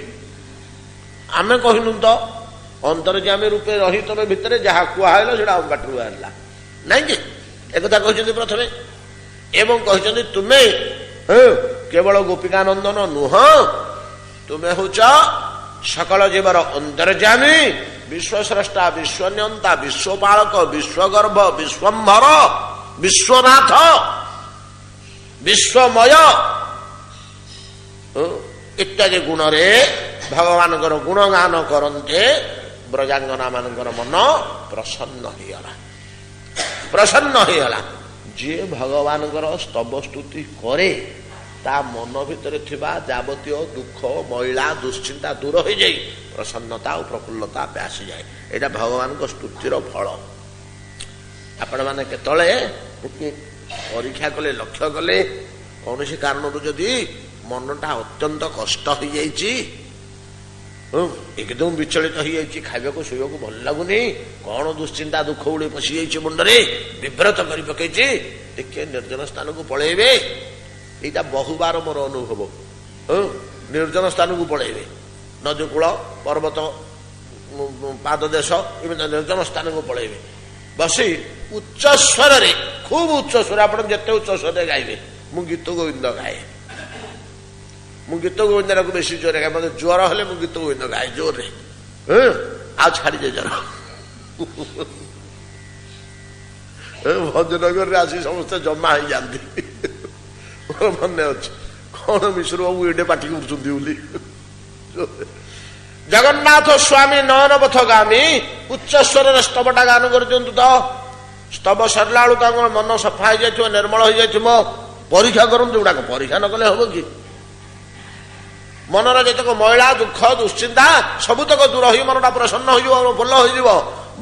ଆମେ କହିଲୁ ତ, ଅନ୍ତର୍ଯାମୀ ରୂପେ ରହି ତମେ ଭିତରେ ଯାହା କୁହାହେଲା ସେଟା ଆମ ପାଟିରୁ ବାହାରିଲା, ନାଇଁ କି? ଏକଥା କହିଛନ୍ତି ପ୍ରଥମେ। ଏବଂ କହିଛନ୍ତି ତୁମେ କେବଳ ଗୋପିକା ନନ୍ଦନ ନୁହଁ, ତୁମେ ହଉଛ ସକଳ ଜୀବର ଅନ୍ତର୍ଯାମୀ, ବିଶ୍ୱସ୍ରଷ୍ଟା, ବିଶ୍ୱନିୟନ୍ତା, ବିଶ୍ୱପାଳକ, ବିଶ୍ୱଗର୍ଭ, ବିଶ୍ୱମ୍ଭର, ବିଶ୍ୱନାଥ, ବିଶ୍ୱମୟ ଇତ୍ୟାଦି ଗୁଣରେ ଭଗବାନଙ୍କର ଗୁଣଗାନ କରନ୍ତେ ବ୍ରଜାଙ୍ଗନା ମାନଙ୍କର ମନ ପ୍ରସନ୍ନ ହେଇଗଲା। ଯିଏ ଭଗବାନଙ୍କର ସ୍ତବ ସ୍ତୁତି କରେ, ତା ମନ ଭିତରେ ଥିବା ଯାବତୀୟ ଦୁଃଖ, ମଇଳା, ଦୁଶ୍ଚିନ୍ତା ଦୂର ହୋଇଯାଇ ପ୍ରସନ୍ନତା ଓ ପ୍ରଫୁଲ୍ଲତା ଆସିଯାଏ। ଏଇଟା ଭଗବାନଙ୍କ ସ୍ତୁତିର ଫଳ। ଆପଣମାନେ କେତେବେଳେ ପରୀକ୍ଷା କଲେ, ଲକ୍ଷ୍ୟ କଲେ, କୌଣସି କାରଣରୁ ଯଦି ମନଟା ଅତ୍ୟନ୍ତ କଷ୍ଟ ହେଇଯାଇଛି, ଏକଦମ ବିଚଳିତ ହେଇଯାଇଛି, ଖାଇବାକୁ ଶୋଇବାକୁ ଭଲ ଲାଗୁନି, କଣ ଦୁଶ୍ଚିନ୍ତା ଦୁଃଖ ଗୁଡେ ପଶିଯାଇଛି ମୁଣ୍ଡରେ, ବିବ୍ରତ କରି ପକେଇଛି, ଟିକେ ନିର୍ଜନ ସ୍ଥାନକୁ ପଳେଇବେ। ଏଇଟା ବହୁବାର ମୋର ଅନୁଭବ। ନିର୍ଜନ ସ୍ଥାନକୁ ପଳେଇବେ, ନଦୀ କୂଳ, ପର୍ବତ ପାଦ ଦେଶ, ଏମିତି ନିର୍ଜନ ସ୍ଥାନକୁ ପଳେଇବେ। ବସି ଉଚ୍ଚ ସ୍ୱରରେ, ଖୁବ ଉଚ୍ଚ ସ୍ୱର, ଆପଣ ଯେତେ ଉଚ୍ଚ ସ୍ୱରରେ ଗାଇବେ। ମୁଁ ଗୀତ ଗୋବିନ୍ଦ ଗାଏ, ମୁଁ ଗୀତ ଗୋବିନ୍ଦକୁ ବେଶୀ ଜୋରରେ ଗାଏ। ମତେ ଜ୍ୱର ହେଲେ ମୁଁ ଗୀତ ଗୋବିନ୍ଦ ଗାଏ ଜୋରରେ, ଆଉ ଛାଡିଯାଏ ଜ୍ୱର। ଭଞ୍ଜନଗରରେ ଆସି ସମସ୍ତେ ଜମା ହେଇଯାନ୍ତି। ମୋର ମନେ ଅଛି, କଣ ମିଶ୍ର ବାବୁ ଏଡେ ପାଟି କରୁଛନ୍ତି ବୋଲି। ଜଗନ୍ନାଥ ସ୍ୱାମୀ ନୟନପଥଗାମୀ ଉଚ୍ଚ ସ୍ୱରରେ ସ୍ତବଟା ଗାନ କରୁଛନ୍ତି। ତ ସ୍ତବ ସରିଲା ବେଳୁ ତାଙ୍କର ମନ ସଫା ହେଇଯାଇଥିବ, ନିର୍ମଳ ହେଇଯାଇଥିବ। ପରୀକ୍ଷା କରନ୍ତୁ, ଏଗୁଡାକ ପରୀକ୍ଷା ନ କଲେ ହବ କି? ମନର ଯେତେକ ମଇଳା, ଦୁଃଖ, ଦୁଶ୍ଚିନ୍ତା ସବୁତକ ଦୂର ହୋଇ ମନଟା ପ୍ରସନ୍ନ ହୋଇଯିବ, ଭଲ ହୋଇଯିବ।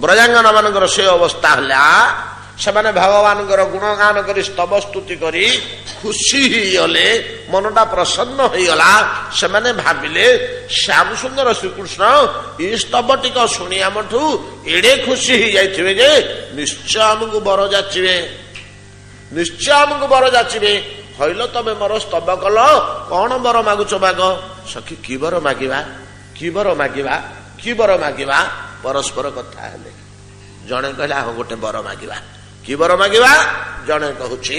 ବ୍ରଜାଙ୍ଗନା ମାନଙ୍କର ସେ ଅବସ୍ଥା ହେଲା। ସେମାନେ ଭଗବାନଙ୍କର ଗୁଣଗାନ କରି ସ୍ତବ ସ୍ତୁତି କରି ଖୁସି ହେଇଗଲେ, ମନଟା ପ୍ରସନ୍ନ ହେଇଗଲା। ସେମାନେ ଭାବିଲେ ଶ୍ୟାମ ସୁନ୍ଦର ଶ୍ରୀକୃଷ୍ଣ ଏଇ ସ୍ତବ ଟିକ ଶୁଣି ଆମଠୁ ଏଡେ ଖୁସି ହେଇଯାଇଥିବେ ଯେ ନିଶ୍ଚୟ ଆମକୁ ବର ଯାଚିବେ, ନିଶ୍ଚୟ ଆମକୁ ବର ଯାଚିବେ। ହଇଲ ତମେ ମୋର ସ୍ତବ କଲ, କଣ ବର ମାଗୁଛ ମାଗ? ସଖୀ କି ବର ମାଗିବା, କି ବର ମାଗିବା, କି ବର ମାଗିବା? ପରସ୍ପର କଥା ହେଲେ। ଜଣେ କହିଲା ହଁ ଗୋଟେ ବର ମାଗିବା। କି ବର ମାଗିବା? ଜଣେ କହୁଛି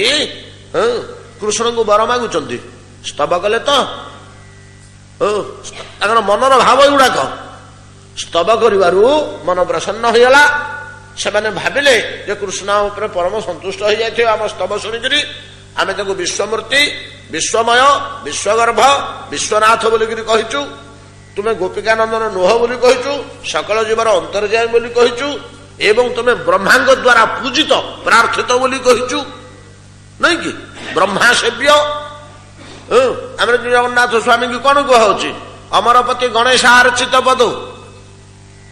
କୃଷ୍ଣଙ୍କୁ ବର ମାଗୁଛନ୍ତି, ସ୍ତବ କଲେ ତ ତାଙ୍କର ମନର ଭାବ ଏଗୁଡାକ ସ୍ତବ କରିବାରୁ ମନ ପ୍ରସନ୍ନ ହେଇଗଲା। ସେମାନେ ଭାବିଲେ ଯେ କୃଷ୍ଣ ଉପରେ ପରମ ସନ୍ତୁଷ୍ଟ ହେଇଯାଇଥିବେ ଆମ ସ୍ତବ ଶୁଣିକିରି। ଆମେ ତାକୁ ବିଶ୍ୱମୂର୍ତ୍ତି, ବିଶ୍ୱମୟ, ବିଶ୍ୱଗର୍ଭ, ବିଶ୍ୱନାଥ ବୋଲିକିରି କହିଛୁ। ତୁମେ ଗୋପିକାନନ୍ଦନ ନୁହ ବୋଲି କହିଛୁ, ସକଳ ଜୀବର ଅନ୍ତର୍ଯାମୀ ବୋଲି କହିଛୁ, ଏବଂ ତୁମେ ବ୍ରହ୍ମାଙ୍କ ଦ୍ୱାରା ପୂଜିତ ପ୍ରାର୍ଥିତ ବୋଲି କହିଛୁ, ନାଇଁ କି? ବ୍ରହ୍ମା ସେବ୍ୟ। ଆମର ଜଗନ୍ନାଥ ସ୍ୱାମୀଙ୍କୁ କଣ କୁହାଉଛି? ଅମରପତି ଗଣେଶାର୍ଚିତ ପଦ,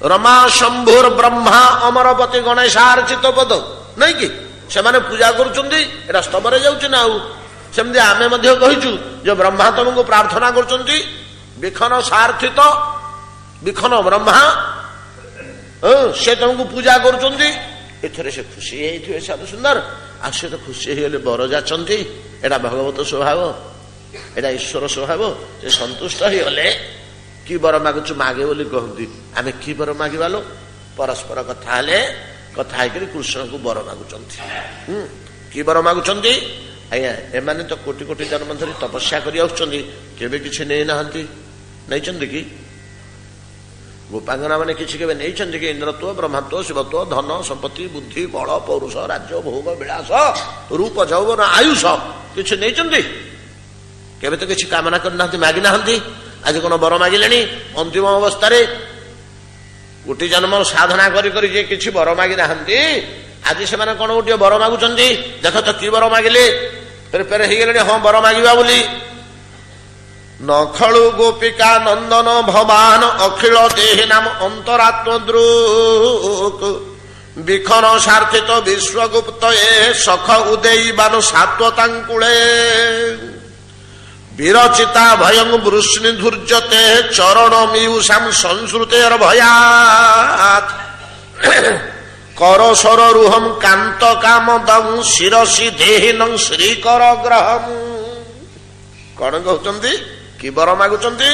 ରମା ଶମ୍ଭୁର ବ୍ରହ୍ମା ଅମରପତି ଗଣେଶାର୍ଚିତ ପଦ, ନାଇଁ କି? ସେମାନେ ପୂଜା କରୁଛନ୍ତି, ଏଟା ସ୍ତବରେ ଯାଉଛି ନା। ଆଉ ସେମିତି ଆମେ ମଧ୍ୟ କହିଛୁ ଯେ ବ୍ରହ୍ମା ତମକୁ ପ୍ରାର୍ଥନା କରୁଛନ୍ତି, ବିଖନ ସାର୍ଥିତ ବିଖନ ବ୍ରହ୍ମା ସେ ତମକୁ ପୂଜା କରୁଛନ୍ତି। ଏଥରେ ସେ ଖୁସି ହେଇଥିବେ ଶ୍ୟାମ ସୁନ୍ଦର, ଆଉ ସେ ତ ଖୁସି ହେଇଗଲେ ବର ଯାଚନ୍ତି। ଏଇଟା ଭଗବତ ସ୍ୱଭାବ, ଏଇଟା ଈଶ୍ୱର ସ୍ୱଭାବ। ସେ ସନ୍ତୁଷ୍ଟ ହେଇଗଲେ କି ବର ମାଗୁଛୁ ମାଗେ ବୋଲି କହନ୍ତି। ଆମେ କି ବର ମାଗିବାଲୋ? ପରସ୍ପର କଥା ହେଲେ, କଥା ହେଇକରି କୃଷ୍ଣଙ୍କୁ ବର ମାଗୁଛନ୍ତି। କି ବର ମାଗୁଛନ୍ତି? ଆଜ୍ଞା ଏମାନେ ତ କୋଟି କୋଟି ଜନ୍ମ ଧରି ତପସ୍ୟା କରି ଆସୁଛନ୍ତି, କେବେ କିଛି ନେଇନାହାନ୍ତି। ନେଇଛନ୍ତି କି? ଗୋପାଙ୍ଗନା ମାନେ କିଛି କେବେ ନେଇଛନ୍ତି କି? ଇନ୍ଦ୍ରତ୍ୱ, ବ୍ରହ୍ମତ୍ୱ, ଶିବତ୍ୱ, ଧନ, ସମ୍ପତ୍ତି, ବୁଦ୍ଧି, ବଳ, ପୌରୁଷ, ରାଜ୍ୟ, ଭୋଗ, ବିଳାସ, ରୂପ, ଯୌବନ, ଆୟୁଷ କିଛି ନେଇଛନ୍ତି? କେବେ ତ କିଛି କାମନା କରିନାହାନ୍ତି, ମାଗି ନାହାନ୍ତି। ଆଜି କଣ ବର ମାଗିଲେଣି? ଅନ୍ତିମ ଅବସ୍ଥାରେ କୋଟି ଜନ୍ମ ସାଧନା କରି କରି ଯେ କିଛି ବର ମାଗି ନାହାନ୍ତି, ଆଜି ସେମାନେ କଣ ଗୋଟିଏ ବର ମାଗୁଛନ୍ତି? ଦେଖ ତ କି ବର ମାଗିଲେ, ପେରେ ହେଇଗଲେଣି ହଁ ବର ମାଗିବା ବୋଲି। ନଖଳୁ ଗୋପିକା ନନ୍ଦନ ଭବାନ ଅଖିଳ ଦେହୀ ନାମ ଅନ୍ତରାତ୍ମଦୃକ୍ ବିଖନ ସାର୍ଥିତ ବିଶ୍ୱଗୁପ୍ତ ଏ ସଖ ଉଦେଇବାନ ସାତ୍ୱତାଙ୍କୁଳେ ବିରଚିତା ଭୟଂ ବୃଷ୍ଣି ଧୂର୍ଯ୍ୟତେ ଚରଣ ମିୟୁଷାಂ ସଂସ୍କୃତେର ଭୟାତ୍ କରସର ରୁହಂ କାନ୍ତ କାମଦଂ ଶିରସି ଦେହିନଂ ଶ୍ରୀକର ଗ୍ରହଂ। କଣ କହୁଛନ୍ତି? କି ବର ମାଗୁଛନ୍ତି?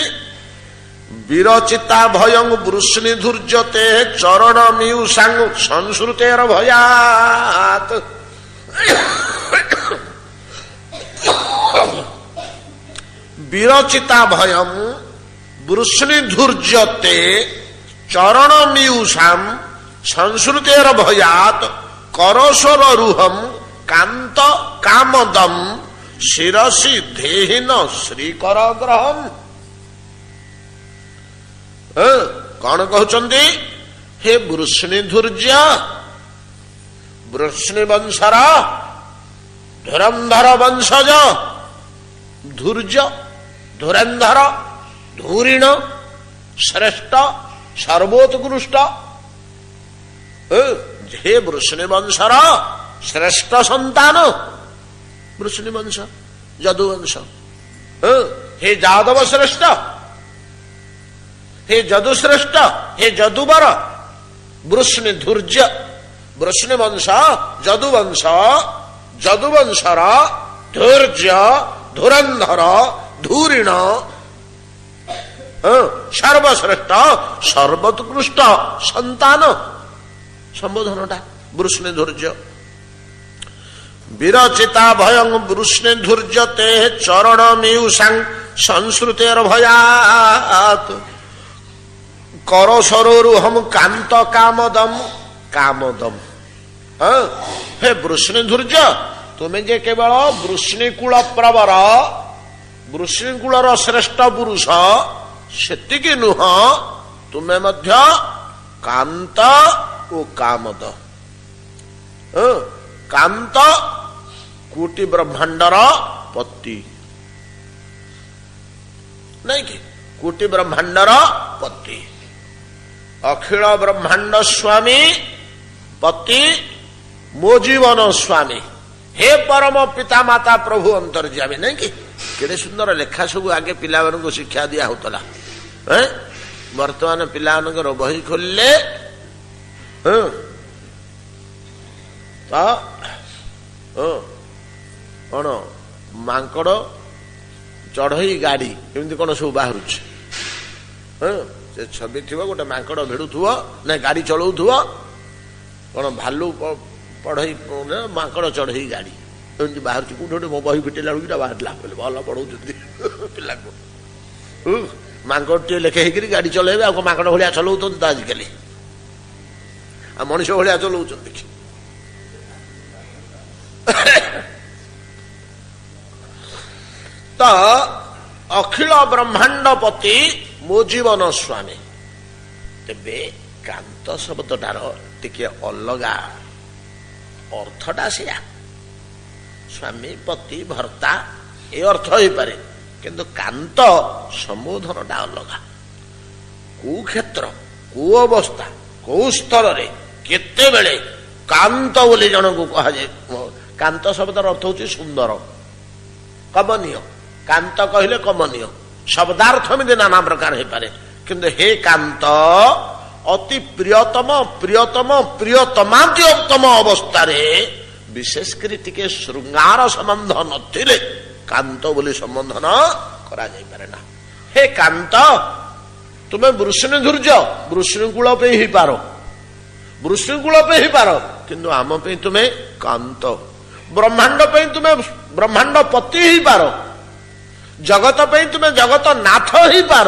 ବିରଚିତା ଭୟଂ ବୃଷ୍ଣି ଧୂର୍ଯ୍ୟତେ ଚରଣ ମିୟୁଷାଂ ସଂସ୍କୃତେର ଭୟାତ୍। ବିରଚିତା ଭୟଂ ବୃଷ୍ଣି ଧୂର୍ଯ୍ୟତେ ଚରଣ ମିୟୁଷାಂ ସଂସ୍କୃତେର ଭୟାତ୍ କରସର ରୁହಂ କାନ୍ତ କାମଦಂ ଶିରସି ଦେହିନ ଶ୍ରୀକର ଗ୍ରହಂ। କଣ କହୁଛନ୍ତି? ହେ ବୃଷ୍ଣି ଧୂର୍ଯ୍ୟ, ବୃଷ୍ଣି ବଂଶର ଧୁରନ୍ଧର ବଂଶଜ, ଧୂର୍ଯ୍ୟ ଧୁରନ୍ଧର ଧୂରିଣ ଶ୍ରେଷ୍ଠ ସର୍ବୋତ୍କୃଷ୍ଟ, ହେ ବୃଷ୍ଣି ବଂଶର ଶ୍ରେଷ୍ଠ ସନ୍ତାନ, ବୃଷ୍ଣି ବଂଶ ଯଦୁବଂଶ, ହେ ଯାଦବ ଶ୍ରେଷ୍ଠ, ହେ ଯଦୁଶ୍ରେଷ୍ଠ, ହେ ଯଦୁବର, ବୃଷ୍ଣି ଧୂର୍ଯ୍ୟ, ବୃଷ୍ଣି ବଂଶ ଯଦୁବଂଶ, ଯଦୁବଂଶର ଧୂର୍ଯ୍ୟ ଧୁରନ୍ଧର ଧୂରିଣ ସର୍ବଶ୍ରେଷ୍ଠ ସର୍ବୋତ୍କୃଷ୍ଟ ସନ୍ତାନ ସମ୍ବୋଧନଟା ବୃଷ୍ଣି ଧୂର୍ଯ୍ୟ। ବିରଚିତା ଭୟଂ ବୃଷ୍ଣି ଧୂର୍ଯ୍ୟତେ ଚରଣ ମିୟୁଷାଂ ସଂସ୍କୃତେର ଭୟାତ୍ କରସରୋରୁହଂ କାନ୍ତ କାମଦମ୍। କାମଦମ୍, ହେ ବୃଷ୍ଣି ଧୂର୍ଯ୍ୟ, ତୁମେ ଯେ କେବଳ ବୃଷ୍ଣିକୂଳ ପ୍ରବର, ବୃଷ୍ଣିକୂଳର ଶ୍ରେଷ୍ଠ ପୁରୁଷ ସେତିକି ନୁହଁ, ତୁମେ ମଧ୍ୟ କାନ୍ତ ଓ କାମଦ। କାନ୍ତ କୋଟି ବ୍ରହ୍ମାଣ୍ଡର ପତି, ନାଇଁ କି? କୋଟି ବ୍ରହ୍ମାଣ୍ଡର ପତି, ଅଖିଳ ବ୍ରହ୍ମାଣ୍ଡ ସ୍ୱାମୀ ପତି, ମୋ ଜୀବନ ସ୍ୱାମୀ, ହେ ପରମ ପିତା ମାତା ପ୍ରଭୁ ଅନ୍ତର୍ଯାମୀ, ନାଇଁ କି? କେଡେ ସୁନ୍ଦର ଲେଖା ସବୁ ଆଗେ ପିଲାମାନଙ୍କୁ ଶିକ୍ଷା ଦିଆ ହଉଥିଲା। ବର୍ତ୍ତମାନ ପିଲାମାନଙ୍କର ବହି ଖୋଲିଲେ ତ କଣ ମାଙ୍କଡ ଚଢେଇ ଗାଡି ଏମିତି କଣ ସବୁ ବାହାରୁଛି। ସେ ଛବି ଥିବ, ଗୋଟେ ମାଙ୍କଡ ଭିଡୁଥିବ, ନା ଗାଡି ଚଳଉଥିବ, କଣ ଭାଲୁ ପଢେଇ ମାଙ୍କଡ ଚଢେଇ ଗାଡି ଏମିତି ବାହାରୁଛି। କୋଉଠି ଗୋଟେ ମୋ ବହି ଫିଟେଇଲା ବେଳକୁ ଏଇଟା ବାହାରିଲା, ଭଲ ପଢଉଛନ୍ତି ପିଲାଙ୍କୁ। ମାଙ୍କଡ ଟିକେ ଲେଖା ହେଇକରି ଗାଡି ଚଲେଇବେ, ଆଉ ମାଙ୍କଡ ଭଳିଆ ଚଲଉଛନ୍ତି ତ ଆଜିକାଲି, ଆଉ ମଣିଷ ଭଳିଆ ଚଲଉଛନ୍ତି କି? ତ ଅଖିଳ ବ୍ରହ୍ମାଣ୍ଡ ପତି ମୋ ଜୀବନ ସ୍ୱାମୀ। ତେବେ କାନ୍ତ ଶବ୍ଦଟାର ଟିକେ ଅଲଗା ଅର୍ଥଟା ସେୟା, ସ୍ୱାମୀ ପତି ଭର୍ତ୍ତା ଏ ଅର୍ଥ ହେଇପାରେ, କିନ୍ତୁ କାନ୍ତ ସମ୍ବୋଧନଟା ଅଲଗା। କୋଉ କ୍ଷେତ୍ର, କୋଉ ଅବସ୍ଥା, କୋଉ ସ୍ତରରେ, କେତେବେଳେ କାନ୍ତ ବୋଲି ଜଣକୁ କୁହାଯାଏ। କାନ୍ତ ଶବ୍ଦର ଅର୍ଥ ହଉଛି ସୁନ୍ଦର, କମନୀୟ। କାନ୍ତ କହିଲେ କମନୀୟ, ଶବ୍ଦାର୍ଥ ଏମିତି ନାନା ପ୍ରକାର ହେଇପାରେ, କିନ୍ତୁ ହେ କାନ୍ତ ଅତି ପ୍ରିୟତମ ପ୍ରିୟତମ ପ୍ରିୟତମାଦ୍ୟତମ ଅବସ୍ଥାରେ ବିଶେଷ କରି ଟିକେ ଶୃଙ୍ଗାର ସମ୍ବନ୍ଧ ନଥିଲେ କାନ୍ତ ବୋଲି ସମ୍ବୋଧନ କରାଯାଇପାରେ ନା। ହେ କାନ୍ତ ତୁମେ ବୃଷ୍ଣିଧୂର୍ଯ୍ୟ ବୃଷ୍ଣିକୂଳ ପାଇଁ ହେଇପାର, ବୃଷ୍ଣିକୂଳ ପାଇଁ ହେଇପାର, କିନ୍ତୁ ଆମ ପାଇଁ ତୁମେ କାନ୍ତ। ବ୍ରହ୍ମାଣ୍ଡ ପାଇଁ ତୁମେ ବ୍ରହ୍ମାଣ୍ଡ ପତି ହେଇପାର, ଜଗତ ପାଇଁ ତୁମେ ଜଗତ ନାଥ ହେଇପାର,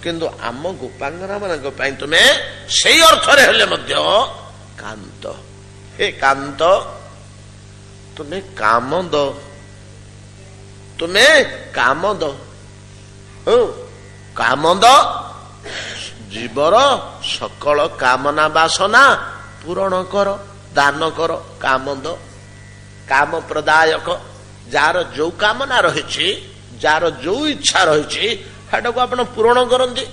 କିନ୍ତୁ ଆମ ଗୋପାଙ୍ଗନା ମାନଙ୍କ ପାଇଁ ତୁମେ ସେଇ ଅର୍ଥରେ ହେଲେ ମଧ୍ୟ କାନ୍ତ। ହେ କାନ୍ତ ତୁମେ କାମଦ, ତୁମେ କାମଦ। କାମଦ ଜୀବର ସକଳ କାମନା ବାସନା ପୂରଣ କର, ଦାନ କର। କାମଦ କାମ ପ୍ରଦାୟକ, ଯାହାର ଯୋଉ କାମନା ରହିଛି, ଯାହାର ଯୋଉ ଇଚ୍ଛା ରହିଛି ସେଟାକୁ ଆପଣ ପୂରଣ କରନ୍ତି।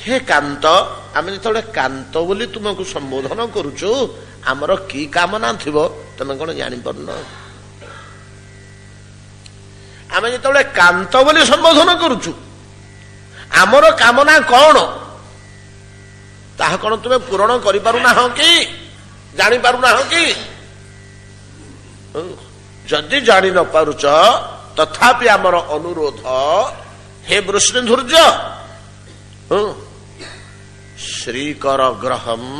ହେ କାନ୍ତ, ଆମେ ଯେତେବେଳେ କାନ୍ତ ବୋଲି ତୁମକୁ ସମ୍ବୋଧନ କରୁଛୁ ଆମର କି କାମନା ଥିବ ତମେ କଣ ଜାଣିପାରୁନ? ଆମେ ଯେତେବେଳେ କାନ୍ତ ବୋଲି ସମ୍ବୋଧନ କରୁଛୁ ଆମର କାମନା କଣ ତାହା କଣ ତୁମେ ପୂରଣ କରିପାରୁନାହ କି, ଜାଣିପାରୁନାହ କି? ଯଦି ଜାଣି ନ ପାରୁଛ ତଥାପି ଆମର ଅନୁରୋଧ, ହେ ବୃଷ୍ଣିଧୂର୍ଯ୍ୟ ଶ୍ରୀକର ଗ୍ରହମ୍,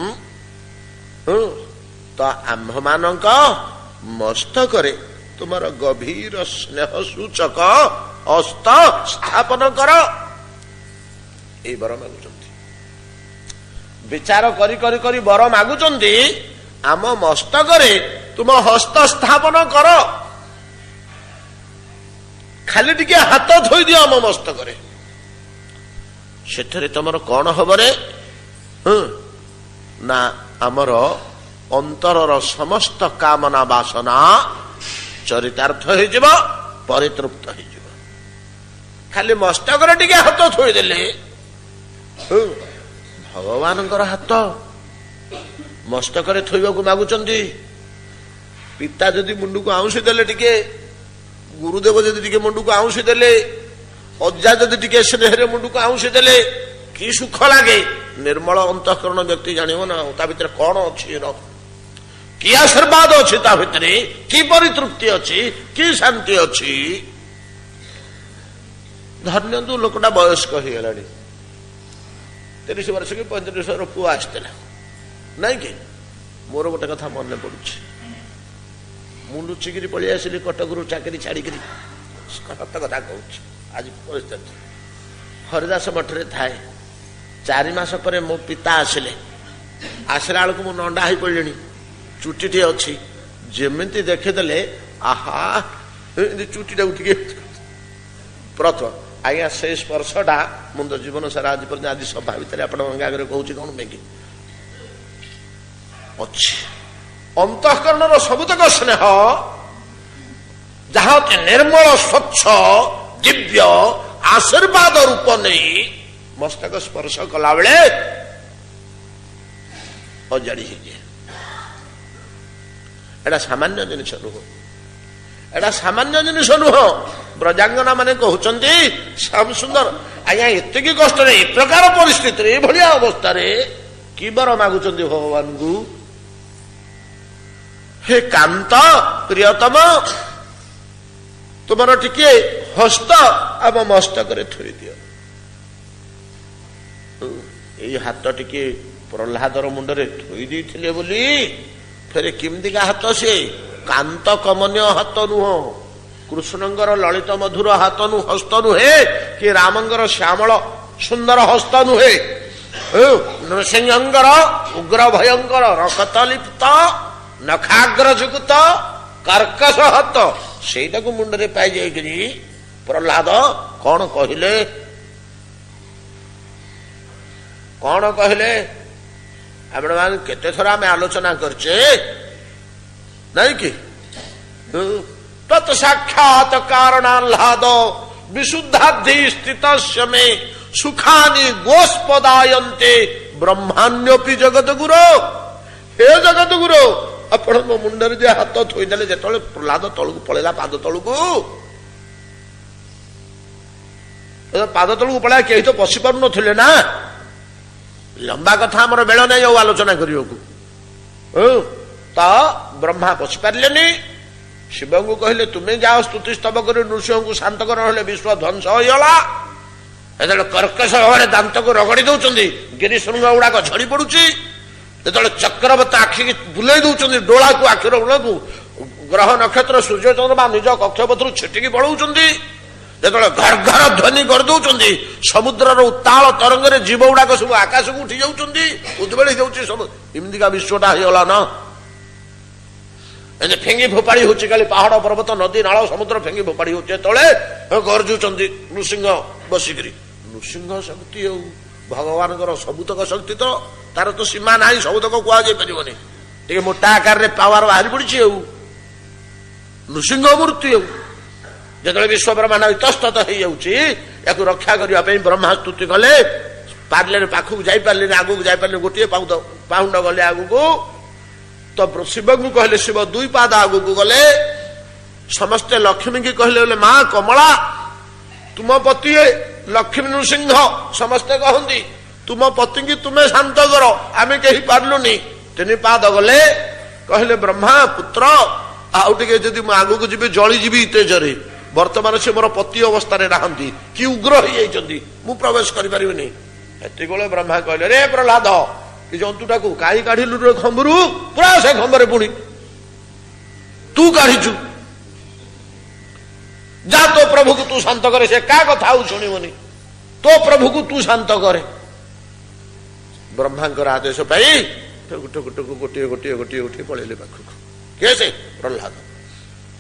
ତ ଆମ୍ଭମାନଙ୍କ ମସ୍ତକରେ ତୁମର ଗଭୀର ସ୍ନେହ ସୂଚକ ହସ୍ତ ସ୍ଥାପନ କର। ଏଇ ବର ମାଗୁଛନ୍ତି, ବିଚାର କରି କରି କରି ବର ମାଗୁଛନ୍ତି, ଆମ ମସ୍ତକରେ ତୁମ ହସ୍ତ ସ୍ଥାପନ କର। ଖାଲି ଟିକେ ହାତ ଥୋଇଦିଅ ଆମ ମସ୍ତକରେ, ସେଥିରେ ତମର କଣ ହବ ରେ? ନା ଆମର ଅନ୍ତରର ସମସ୍ତ କାମନା ବାସନା ଚରିତାର୍ଥ ହେଇଯିବ, ପରିତୃପ୍ତ ହେଇଯିବ। ଖାଲି ମସ୍ତକରେ ଟିକେ ହାତ ଥୋଇଦେଲେ, ଭଗବାନଙ୍କର ହାତ ମସ୍ତକରେ ଥୋଇବାକୁ ମାଗୁଛନ୍ତି। ପିତା ଯଦି ମୁଣ୍ଡକୁ ଆଉଁସି ଦେଲେ ଟିକେ, ଗୁରୁଦେବ ଯଦି ଟିକେ ମୁଣ୍ଡକୁ ଆଉଁସି ଦେଲେ, ଅଜା ଯଦି ଟିକେ ସ୍ନେହରେ ମୁଣ୍ଡକୁ ଆଉଁସି ଦେଲେ କି ସୁଖ ଲାଗେ। ନିର୍ମଳ ଅନ୍ତଃକରଣ ବ୍ୟକ୍ତି ଜାଣିବ ନା ତା ଭିତରେ କଣ ଅଛି, କି ଆଶୀର୍ବାଦ ଅଛି, ତା ଭିତରେ କି ପରିତୃପ୍ତି ଅଛି, କି ଶାନ୍ତି ଅଛି। ଧନ୍ୟନ୍ତୁ ଲୋକଟା ବୟସ୍କ ହେଇଗଲାଣି, 30 ବର୍ଷ କି 35 ବର୍ଷର ପୁଅ ଆସିଥିଲା, ନାଇଁ କି? ମୋର ଗୋଟେ କଥା ମନେ ପଡୁଛି, ମୁଁ ଲୁଚିକିରି ପଳେଇ ଆସିଲି କଟକରୁ ଚାକିରି ଛାଡିକିରି। ସତ କଥା କହୁଛି, ଆଜି ପରିସ୍ଥିତି ହରିଦାସ ମଠରେ ଥାଏ। 4 ମାସ ପରେ ମୋ ପିତା ଆସିଲେ, ଆସିଲା ବେଳକୁ ମୁଁ ନଣ୍ଡା ହେଇ ପଡିଲିଣି, ଚୁଟିଟିଏ ଅଛି, ଯେମିତି ଦେଖିଦେଲେ ଆହା ଚୁଟିଟାକୁ ଟିକେ ପ୍ରଥମ ଆଜ୍ଞା ସେ ସ୍ପର୍ଶଟା ମୁଁ ତ ଜୀବନ ସାରା ଆଜି ପର୍ଯ୍ୟନ୍ତ, ଆଜି ସଭା ଭିତରେ ଆପଣଙ୍କ ଆଗରେ କହୁଛି କଣ ପାଇଁ ଅଛି। ଅନ୍ତଃକରଣର ସବୁତକ ସ୍ନେହ ଯାହା ନିର୍ମଳ ସ୍ୱଚ୍ଛ ଦିବ୍ୟ ଆଶୀର୍ବାଦ ରୂପ ନେଇ ମସ୍ତକ ସ୍ପର୍ଶ କଲାବେଳେ ଅଜାଡ଼ି ହେଇଯାଏ। ଏଟା ସାମାନ୍ୟ ଜିନିଷ ନୁହଁ, ଏଟା ସାମାନ୍ୟ ଜିନିଷ ନୁହଁ। ବ୍ରଜାଙ୍ଗନା ମାନେ କହୁଛନ୍ତି ଶ୍ୟାମ ସୁନ୍ଦର ଆଜ୍ଞା ଏତିକି କଷ୍ଟରେ, ଏ ପ୍ରକାର ପରିସ୍ଥିତିରେ, ଏଭଳିଆ ଅବସ୍ଥାରେ କି ବର ମାଗୁଛନ୍ତି ଭଗବାନଙ୍କୁ? ହେ କାନ୍ତ ପ୍ରିୟତମ, ତୁମର ଟିକେ ହସ୍ତ ଆମ ମସ୍ତକରେ ଥୋଇଦିଅ। ଏଇ ହାତ ଟିକେ ପ୍ରହ୍ଲାଦର ମୁଣ୍ଡରେ ଥୋଇ ଦେଇଥିଲେ ବୋଲି ଫେରେ କେମିତିକା ହାତ ସେ? କାନ୍ତ କମନୀୟ ହାତ ନୁହଁ, କୃଷ୍ଣଙ୍କର ଲଳିତ ମଧୁର ହାତ ହସ୍ତ ନୁହେଁ, କି ରାମଙ୍କର ଶ୍ୟାମଳ ସୁନ୍ଦର ହସ୍ତ ନୁହେଁ, ନୃସିଂହଙ୍କର ଉଗ୍ର ଭୟଙ୍କର ରକ୍ତଲିପ୍ତ ନଖାଗ୍ର ଯୁକ୍ତ କର୍କଶ ହାତ, ସେଇଟାକୁ ମୁଣ୍ଡରେ ପାଇଯାଇକିରି ପ୍ରହ୍ଲାଦ କଣ କହିଲେ? କଣ କହିଲେ? ଆପଣମାନେ କେତେଥର ଆମେ ଆଲୋଚନା କରିଛେ ନାଇଁ କି? ତତ୍ ସାକ୍ଷାତ କାରଣାହ୍ଲାଦ ବିଶୁଦ୍ଧାଧି ସ୍ଥିତ ମେ ସୁଖାନି ଗୋସ୍ପଦାୟନ୍ତେ ବ୍ରହ୍ମାଣ୍ୟପି ଜଗତ ଗୁରୁ। ହେ ଜଗତ ଗୁରୁ, ଆପଣ ମୋ ମୁଣ୍ଡରେ ଯେ ହାତ ଥୋଇଦେଲେ, ଯେତେବେଳେ ପ୍ରହ୍ଲାଦ ତଳକୁ ପଳେଇଲା ପାଦ ତଳକୁ, पाद तलू पड़ा कहीं तो पशि पार नुले ना लंबा कथा आम बेल नहीं आउ आलोचना करने को तो ब्रह्मा पशि पारे शिव को कहले तुम्हें जाओ स्तुति स्तव कर नृसिंह को शांत कर विश्व ध्वंस होगा जो कर्कश भाव दांत को रगड़ी दौरान गिरी शृंग गुड़ाक झड़ी पड़ुची जो चक्रवत आखि बुले दौरान डोला को आखिर को ग्रह नक्षत्र सूर्य चंद्रमा निज कक्षपथ छिटिकी पलाऊँ जो घर घर ध्वनि करदे समुद्र उत्ताल तरंग जीव गुड़ाक सब आकाश को उठी जाऊँगी उद्वेली जाऊँगी सब इमतिका विश्वटा होगला न फेंगी फोपाड़ी होची खाली पहाड़ पर्वत नदी नाल समुद्र फेंगी फोपाड़ी होचे तले गरजुचंदी नृसिंह बसिकरी नृसिंह शक्ति हो भगवान सबुतक शक्ति तो तार तो सीमा ना सबुतक कहुई पारनि टे मोटा आकार रे पावर बाहरी पड़ी नृसिंह मूर्ति हो जो विश्व ब्रह्मांड इतस्तत हो रक्षा करने ब्रह्मा स्तुति कले पार्ले पाखक जापारे आगू जापारे गोटे पाउंड गले आगू तो शिव को कहले शिव दुई पाद आगू को गले समस्ते लक्ष्मी की कहले माँ कमला तुम पति लक्ष्मी नृसिंह समस्ते कहती तुम पति की तुम्हें शांत कर आमे कही पार्लुनी तीन पाद गले कहले ब्रह्मा पुत्र आउटे जदि आगू को जी जली जीवी तेजरे वर्तमान से मोर पति अवस्था नहांती कि उग्र हो मु प्रवेश करें ब्रह्मा कहले रे प्रहलाद कि जंतुटा को कहीं काढ़िलु रे खंबरू पूरा से खंबरे पुणी तू काढ़ीचु जा तो प्रभु को तू शांत करे से क्या कथा शुणवनी तो प्रभु को तू शांत करे ब्रह्मांकर आदेश पाई गोटे गोटे गोटे गोटे पलैले पाखक किए से प्रहलाद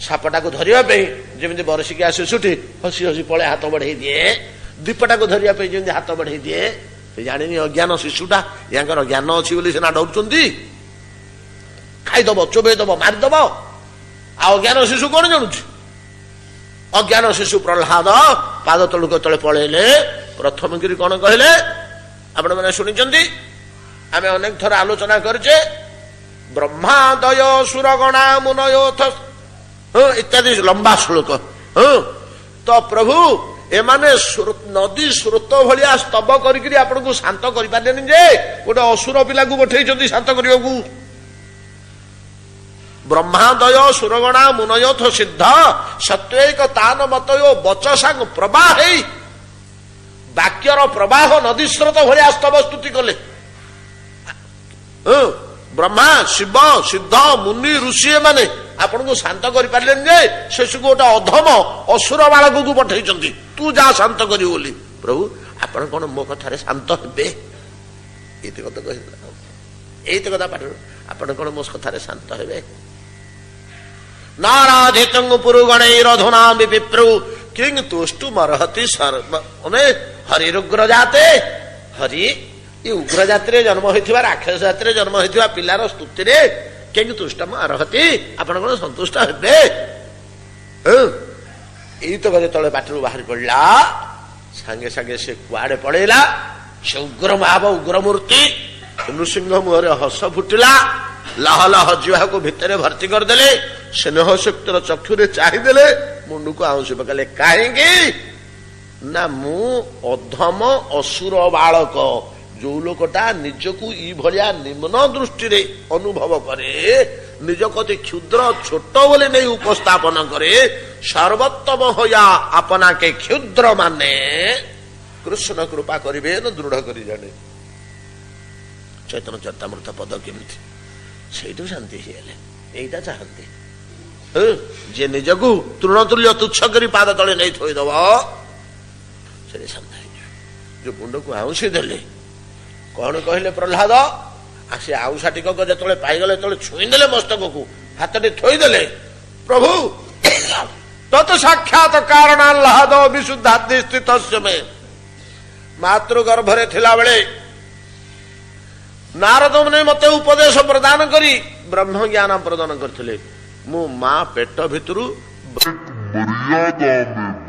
सापटा को धरने जमी बरसिकी शिशुटी हसी हसी पड़े हाथ बढ़े दिए दीपटा को धरने जमी हाथ बढ़े दिए जानी अज्ञान शिशुटा या ज्ञान अच्छी सीना डर खाईदब चोबईदब मारिदब अज्ञान शिशु कौन जानू अज्ञान शिशु प्रहलाद पाद तलुक तले पलैले प्रथम गिरी कौन कहले आपण मैंने शुणी आम अनेक थर आलोचना करचे ब्रह्मादय सुरगणा मुनयोथ इत्यादि लंबा श्लोक तो प्रभु एमाने नदी स्रोत भाया स्तव करी आपको शांत करें जे गोटे असुर पिला पठे शांत करने को ब्रह्मादय सुरगणा मुनयोथ सिद्ध सत्वैक तान मतयो बचसा प्रवाह वाक्यर प्रवाह नदी स्रोत भाया स्तव स्तुति कले ब्रह्मा शिव सिद्ध मुनि ऋषि माने आपन को शांत कर पारे शेष गोटे अधम असुर बालक को पठे तू जा शांत करी बोली प्रभु आपण कौन मो कथार शांत हे कथा पाठ आपण कौन मो कथार शांत हे नाराधित पुरुगणरधुना विप्रु किंग तुष्टुमर्हति हरिरुग्र जाते हरि ये उग्र जाति जन्म होता राक्षस जाति जन्म होता पिलार स्तुति कहीं तुष्टम अर्हति आपण कौन संतुष्ट हे यही तो जो बाटर बाहर पड़ा सांगे सांगे से कुआड़े पड़ेला से उग्र महाव उग्र मूर्ति नृसिंह मुहर हस फुटिला लह लह जीवा को भितर भर्ती करदे स्नेह शक्तिर चक्षुरे चाहिदे मुंड को आउंसी पकड़े कहीं ना मु अधम असुर बालक जो लोकटा निजक या निम्न दृष्टि अनुभव करे निज कति क्षुद्र छोट बोले नहीं उपस्थापन करे सर्वोत्तम होया अपना के क्षुद्र माने कृष्ण कृपा करिवे न दृढ़ करी जाने चैतन्य चरितामृत पद केमिति सेठू शांति यहीटा चाहती जे निजक तृणतुल्य तुच्छ करी पाद तले नहीं थोईदब से शांत जो मुंड को आउंसी देले कौन कहले प्रहलाद आसे आउसा टिकक जो पाईगले जो छुईदे मस्तक को हाथ थोईदे प्रभु तत् साक्षात कारणाल्लाद विशुद्धादि स्थित में मातृगर्भरे थिला बेले नारद ने मते उपदेश प्रदान करी ब्रह्म ज्ञान प्रदान करथिले मु मां पेट भितरु मर्यादा